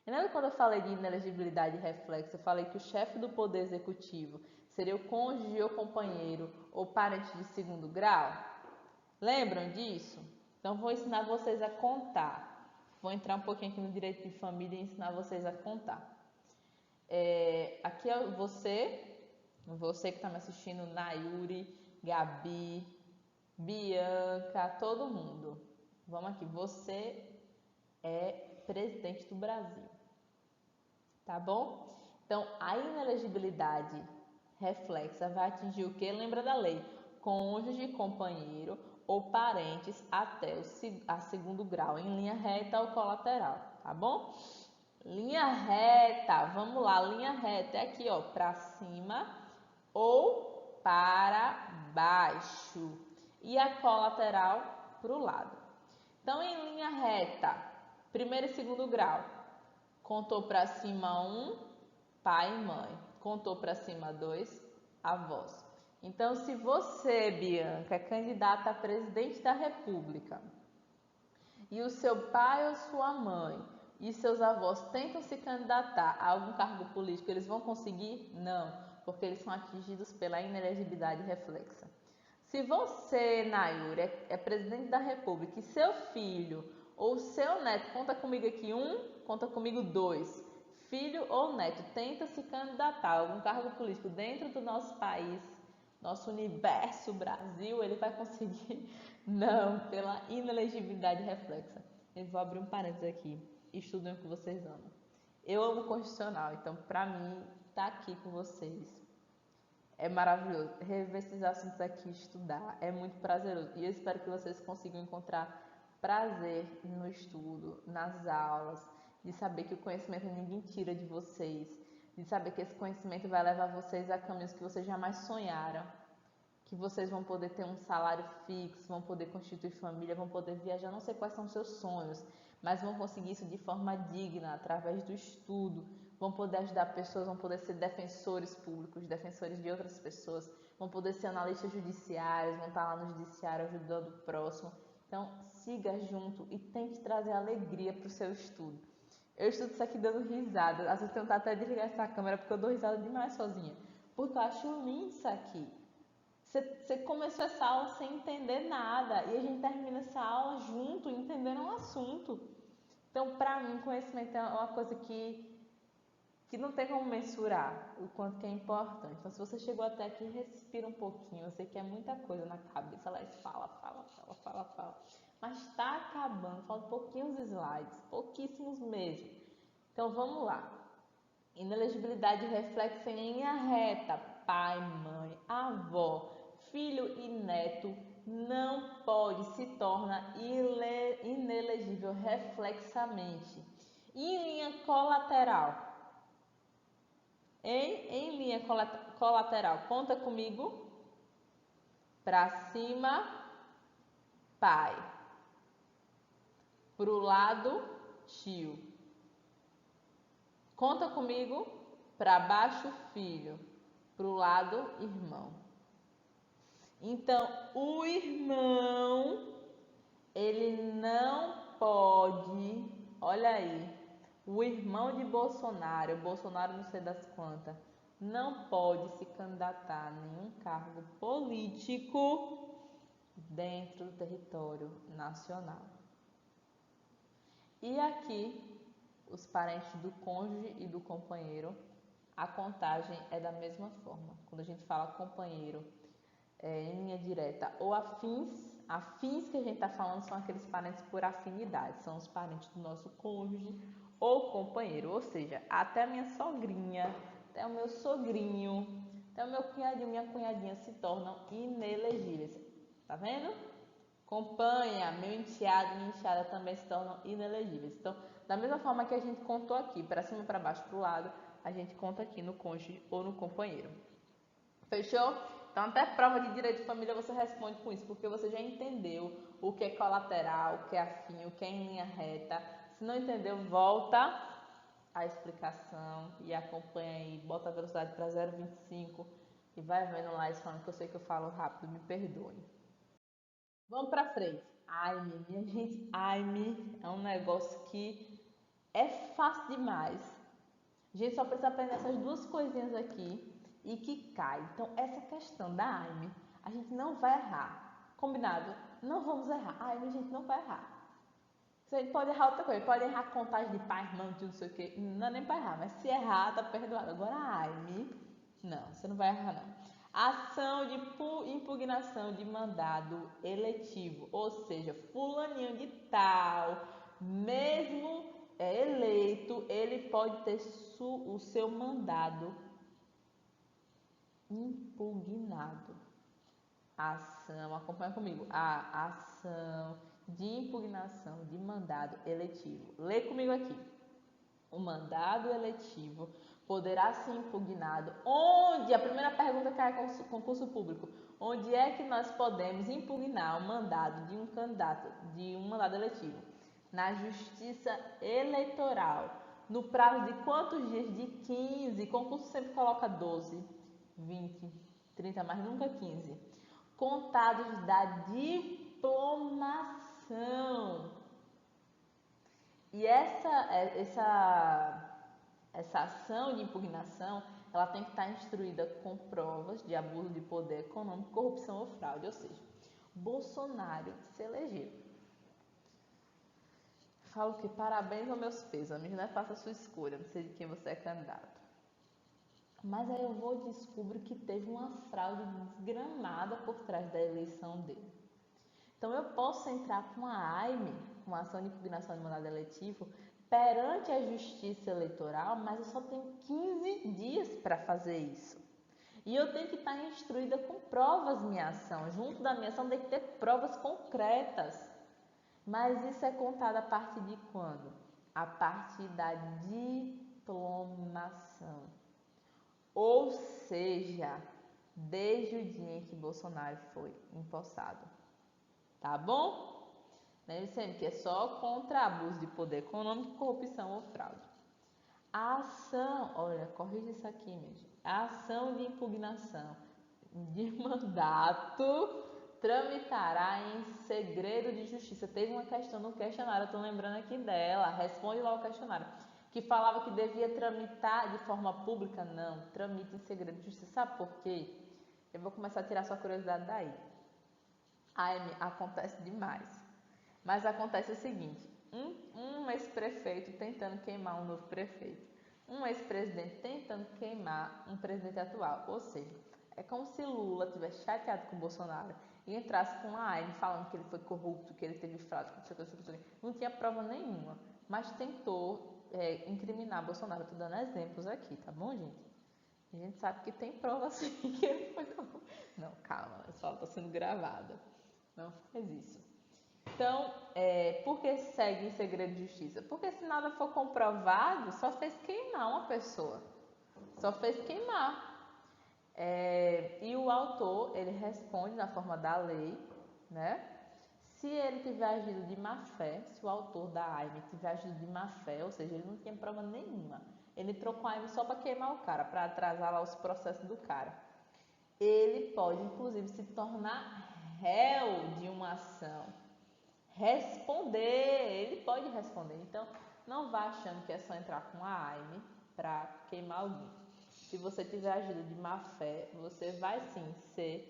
Lembra quando eu falei de inelegibilidade reflexa, eu falei que o chefe do Poder Executivo seria o cônjuge ou companheiro ou parente de segundo grau? Lembram disso? Então, vou ensinar vocês a contar. Vou entrar um pouquinho aqui no direito de família e ensinar vocês a contar. Aqui é você que está me assistindo, Nayuri, Gabi, Bianca, todo mundo. Vamos aqui, você é presidente do Brasil, tá bom? Então, a inelegibilidade reflexa vai atingir o que? Lembra da lei? Cônjuge, companheiro ou parentes até a segundo grau, em linha reta ou colateral, tá bom? Linha reta, vamos lá, linha reta é aqui, ó, para cima ou para baixo. E a colateral para o lado. Então, em linha reta, primeiro e segundo grau, contou para cima um, pai e mãe. Contou para cima 2, avós. Então, se você, Bianca, é candidata a presidente da República e o seu pai ou sua mãe e seus avós tentam se candidatar a algum cargo político, eles vão conseguir? Não, porque eles são atingidos pela inelegibilidade reflexa. Se você, Nayuri, é presidente da República e seu filho ou seu neto, conta comigo aqui 1, conta comigo 2, filho ou neto tenta se candidatar a algum cargo político dentro do nosso país, nosso universo Brasil, ele vai conseguir? Não, pela inelegibilidade reflexa. Eu vou abrir um parênteses aqui. Estudem o que vocês amam. Eu amo Constitucional, então para mim estar aqui com vocês é maravilhoso. Rever esses assuntos aqui, estudar, é muito prazeroso. E eu espero que vocês consigam encontrar prazer no estudo, nas aulas, de saber que o conhecimento ninguém tira de vocês, de saber que esse conhecimento vai levar vocês a caminhos que vocês jamais sonharam, que vocês vão poder ter um salário fixo, vão poder constituir família, vão poder viajar, não sei quais são os seus sonhos, mas vão conseguir isso de forma digna, através do estudo, vão poder ajudar pessoas, vão poder ser defensores públicos, defensores de outras pessoas, vão poder ser analistas judiciários, vão estar lá no judiciário ajudando o próximo. Então, siga junto e tente trazer alegria para o seu estudo. Eu estudo isso aqui dando risada, às vezes tenho até de desligar essa câmera porque eu dou risada demais sozinha, porque eu acho lindo isso aqui. Você começou essa aula sem entender nada e a gente termina essa aula junto, entendendo o assunto. Então, para mim, conhecimento é uma coisa que não tem como mensurar o quanto que é importante. Então, se você chegou até aqui, respira um pouquinho. Eu sei que é muita coisa na cabeça, lá fala. Mas está acabando, faltam pouquinhos slides, pouquíssimos mesmo. Então, vamos lá. Inelegibilidade reflexa em linha reta, pai, mãe, avó, filho e neto não pode, se torna inelegível reflexamente. E em linha colateral? Em linha colateral, conta comigo. Para cima, pai. Pro lado, tio. Conta comigo. Para baixo, filho. Pro lado, irmão. Então, o irmão, ele não pode, olha aí, o irmão de Bolsonaro, Bolsonaro não sei das quantas, não pode se candidatar a nenhum cargo político dentro do território nacional. E aqui, os parentes do cônjuge e do companheiro, a contagem é da mesma forma. Quando a gente fala companheiro em linha direta ou afins que a gente está falando são aqueles parentes por afinidade, são os parentes do nosso cônjuge ou companheiro, ou seja, até a minha sogrinha, até o meu sogrinho, até o meu cunhadinho, minha cunhadinha se tornam inelegíveis. Tá vendo? Acompanha, meu enteado, minha enteada também se tornam inelegíveis. Então, da mesma forma que a gente contou aqui, para cima, para baixo, para o lado, a gente conta aqui no cônjuge ou no companheiro. Fechou? Então, até prova de direito de família você responde com isso, porque você já entendeu o que é colateral, o que é afim, o que é em linha reta. Se não entendeu, volta a explicação e acompanha aí, bota a velocidade para 0,25 e vai vendo lá isso falando que eu sei que eu falo rápido, me perdoe. Vamos para frente. AIME, minha gente, AIME é um negócio que é fácil demais. A gente só precisa aprender essas duas coisinhas aqui e que cai. Então, essa questão da AIME, a gente não vai errar. Combinado? Não vamos errar. AIME a gente não vai errar. Você pode errar outra coisa, pode errar contagem de pai, irmão, de não sei o que. Não é nem para errar, mas se errar, tá perdoado. Agora a AIME, não, você não vai errar não. Ação de impugnação de mandado eletivo, ou seja, fulaninho de tal, mesmo eleito, ele pode ter o seu mandado impugnado. Ação, acompanha comigo, a ação de impugnação de mandado eletivo. Lê comigo aqui. O mandado eletivo poderá ser impugnado onde? A primeira pergunta que é concurso público. Onde é que nós podemos impugnar o mandado de um candidato, de um mandado eletivo? Na Justiça Eleitoral. No prazo de quantos dias? De 15. Concurso sempre coloca 12, 20, 30, mas nunca 15. Contados da diplomação. E essa ação de impugnação, ela tem que estar instruída com provas de abuso de poder econômico, corrupção ou fraude, ou seja, Bolsonaro se elegeu. Falo que parabéns aos meus pêsames, né? Faça a sua escolha, não sei de quem você é candidato. Mas aí eu vou e descubro que teve uma fraude desgramada por trás da eleição dele. Então eu posso entrar com a AIME, com a ação de impugnação de mandado eletivo, perante a Justiça Eleitoral, mas eu só tenho 15 dias para fazer isso. E eu tenho que estar instruída com provas minha ação. Junto da minha ação tem que ter provas concretas. Mas isso é contado a partir de quando? A partir da diplomação. Ou seja, desde o dia em que Bolsonaro foi empossado. Tá bom? Lembre sempre que é só contra abuso de poder econômico, corrupção ou fraude. A ação, olha, corrija isso aqui, mesmo. A ação de impugnação de mandato tramitará em segredo de justiça. Teve uma questão no questionário, eu tô lembrando aqui dela, responde lá o questionário, que falava que devia tramitar de forma pública. Não, tramita em segredo de justiça. Sabe por quê? Eu vou começar a tirar sua curiosidade daí. Ai, acontece demais. Mas acontece o seguinte, um ex-prefeito tentando queimar um novo prefeito, um ex-presidente tentando queimar um presidente atual, ou seja, é como se Lula tivesse chateado com o Bolsonaro e entrasse com a AIME falando que ele foi corrupto, que ele teve fraude, não tinha prova nenhuma, mas tentou incriminar Bolsonaro. Estou dando exemplos aqui, tá bom, gente? A gente sabe que tem prova assim que ele foi corrupto. Não, calma, a só está sendo gravada. Não faz isso. Então, por que segue em segredo de justiça? Porque se nada for comprovado, só fez queimar uma pessoa. Só fez queimar. E o autor, ele responde na forma da lei, né? Se ele tiver agido de má fé, se o autor da AIME tiver agido de má fé, ou seja, ele não tinha prova nenhuma, ele trocou a AIME só para queimar o cara, para atrasar lá os processos do cara. Ele pode, inclusive, se tornar réu de uma ação. Responder, ele pode responder. Então, não vá achando que é só entrar com a AIME para queimar alguém. Se você tiver agido de má fé, você vai sim se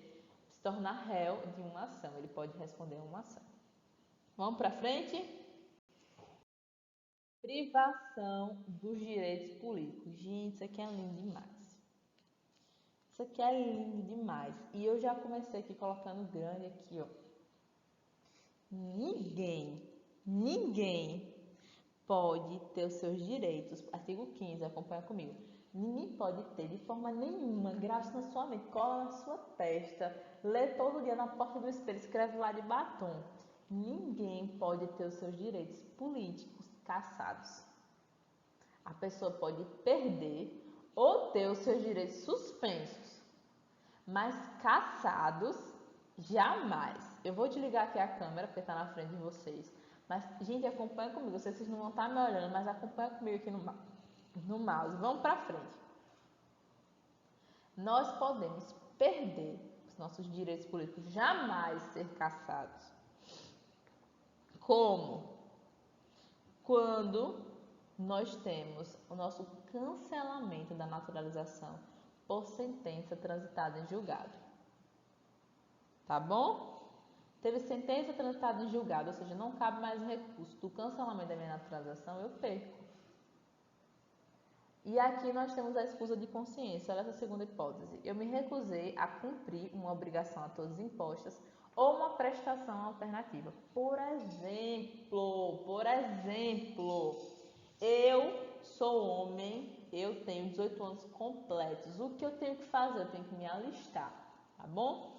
tornar réu de uma ação. Ele pode responder uma ação. Vamos para frente? Privação dos direitos políticos. Gente, isso aqui é lindo demais. Isso aqui é lindo demais. E eu já comecei aqui colocando grande aqui, ó. Ninguém pode ter os seus direitos. Artigo 15, acompanha comigo. Ninguém pode ter de forma nenhuma, grave na sua mente, cola na sua testa, lê todo dia na porta do espelho, escreve lá de batom. Ninguém pode ter os seus direitos políticos cassados. A pessoa pode perder ou ter os seus direitos suspensos, mas cassados, jamais. Eu vou desligar aqui a câmera porque está na frente de vocês. Mas, gente, acompanha comigo. Eu sei que vocês não vão estar me olhando, mas acompanha comigo aqui no mouse. Vamos para frente. Nós podemos perder os nossos direitos políticos, jamais ser cassados. Como? Quando nós temos o nosso cancelamento da naturalização por sentença transitada em julgado. Tá bom? Teve sentença transitada em julgado, ou seja, não cabe mais recurso do cancelamento da minha naturalização, eu perco. E aqui nós temos a escusa de consciência. Olha essa segunda hipótese. Eu me recusei a cumprir uma obrigação a todos impostas ou uma prestação alternativa. Por exemplo, eu sou homem, eu tenho 18 anos completos. O que eu tenho que fazer? Eu tenho que me alistar, tá bom?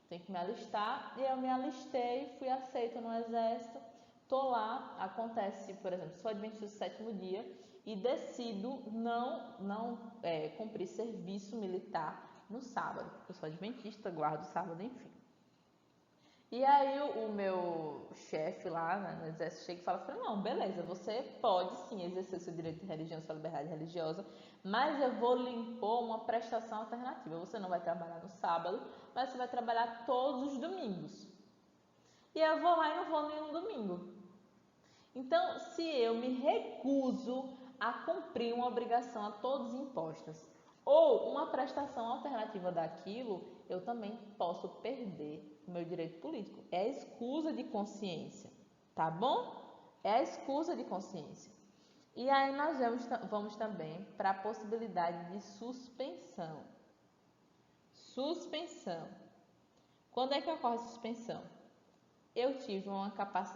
Tenho que me alistar e eu me alistei, fui aceita no exército, tô lá, acontece, por exemplo, sou adventista do sétimo dia e decido não cumprir serviço militar no sábado, porque eu sou adventista, guardo o sábado, enfim. E aí o meu chefe lá, né, no exército chega e fala assim, não, beleza, você pode sim exercer seu direito de religião, sua liberdade religiosa, mas eu vou lhe impor uma prestação alternativa. Você não vai trabalhar no sábado, mas você vai trabalhar todos os domingos. E eu vou lá e não vou nenhum domingo. Então, se eu me recuso a cumprir uma obrigação a todos impostas ou uma prestação alternativa daquilo, eu também posso perder o meu direito político. É a escusa de consciência, tá bom? É a escusa de consciência. E aí nós vamos também para a possibilidade de suspensão. Suspensão. Quando é que ocorre a suspensão? Eu tive uma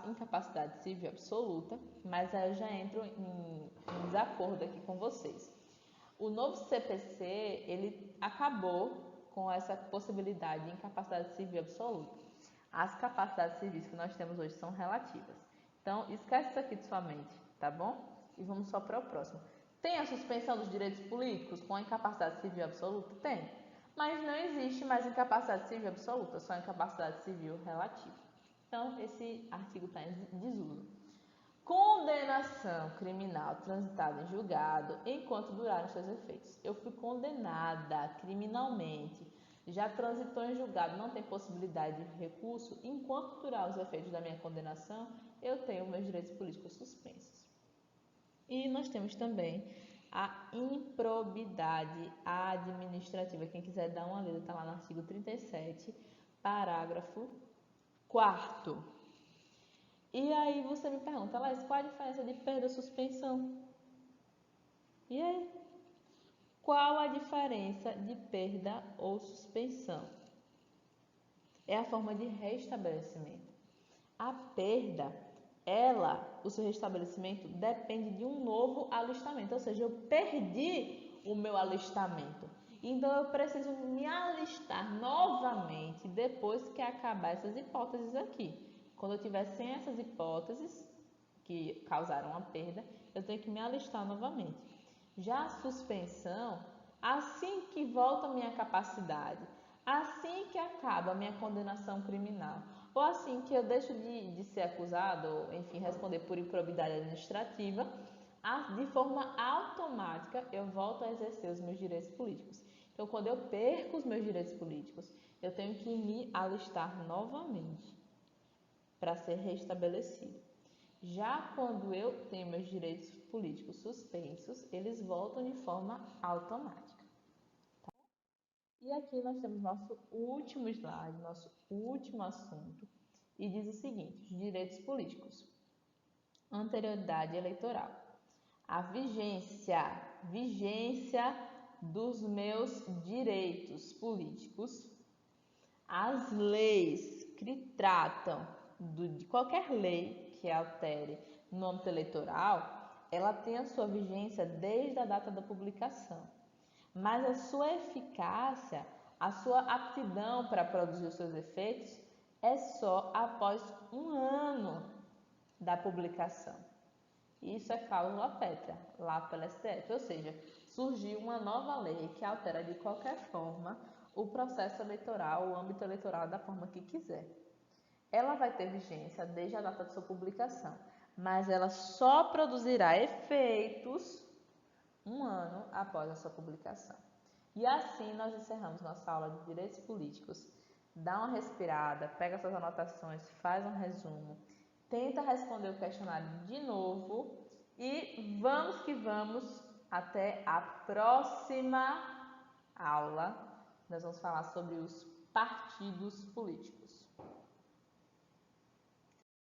incapacidade civil absoluta, mas aí eu já entro em desacordo aqui com vocês. O novo CPC, ele acabou com essa possibilidade de incapacidade civil absoluta. As capacidades civis que nós temos hoje são relativas. Então, esquece isso aqui de sua mente, tá bom? E vamos só para o próximo. Tem a suspensão dos direitos políticos com a incapacidade civil absoluta? Tem. Mas não existe mais incapacidade civil absoluta, só incapacidade civil relativa. Então, esse artigo está em desuso. Condenação criminal transitada em julgado enquanto durarem seus efeitos. Eu fui condenada criminalmente, já transitou em julgado, não tem possibilidade de recurso. Enquanto durar os efeitos da minha condenação, eu tenho meus direitos políticos suspensos. E nós temos também a improbidade administrativa. Quem quiser dar uma lida, está lá no artigo 37, parágrafo 4º. E aí você me pergunta, Laís, qual a diferença de perda ou suspensão? E aí? Qual a diferença de perda ou suspensão? É a forma de restabelecimento. A perda, o seu restabelecimento depende de um novo alistamento, ou seja, eu perdi o meu alistamento. Então eu preciso me alistar novamente depois que acabar essas hipóteses aqui. Quando eu tiver sem essas hipóteses que causaram a perda, eu tenho que me alistar novamente. Já a suspensão, assim que volta a minha capacidade, assim que acaba a minha condenação criminal, ou assim que eu deixo de ser acusado, ou enfim, responder por improbidade administrativa, de forma automática eu volto a exercer os meus direitos políticos. Então, quando eu perco os meus direitos políticos, eu tenho que me alistar novamente para ser restabelecido. Já quando eu tenho meus direitos políticos suspensos, eles voltam de forma automática. Tá? E aqui nós temos nosso último slide, nosso último assunto, e diz o seguinte: direitos políticos. Anterioridade eleitoral. A vigência dos meus direitos políticos, as leis que tratam de qualquer lei que altere no âmbito eleitoral, ela tem a sua vigência desde a data da publicação, mas a sua eficácia, a sua aptidão para produzir os seus efeitos é só após um ano da publicação. Isso é cláusula pétrea, lá pela STF, ou seja, surgiu uma nova lei que altera de qualquer forma o processo eleitoral, o âmbito eleitoral da forma que quiser. Ela vai ter vigência desde a data de sua publicação, mas ela só produzirá efeitos um ano após a sua publicação. E assim nós encerramos nossa aula de direitos políticos. Dá uma respirada, pega suas anotações, faz um resumo, tenta responder o questionário de novo e vamos que vamos até a próxima aula. Nós vamos falar sobre os partidos políticos.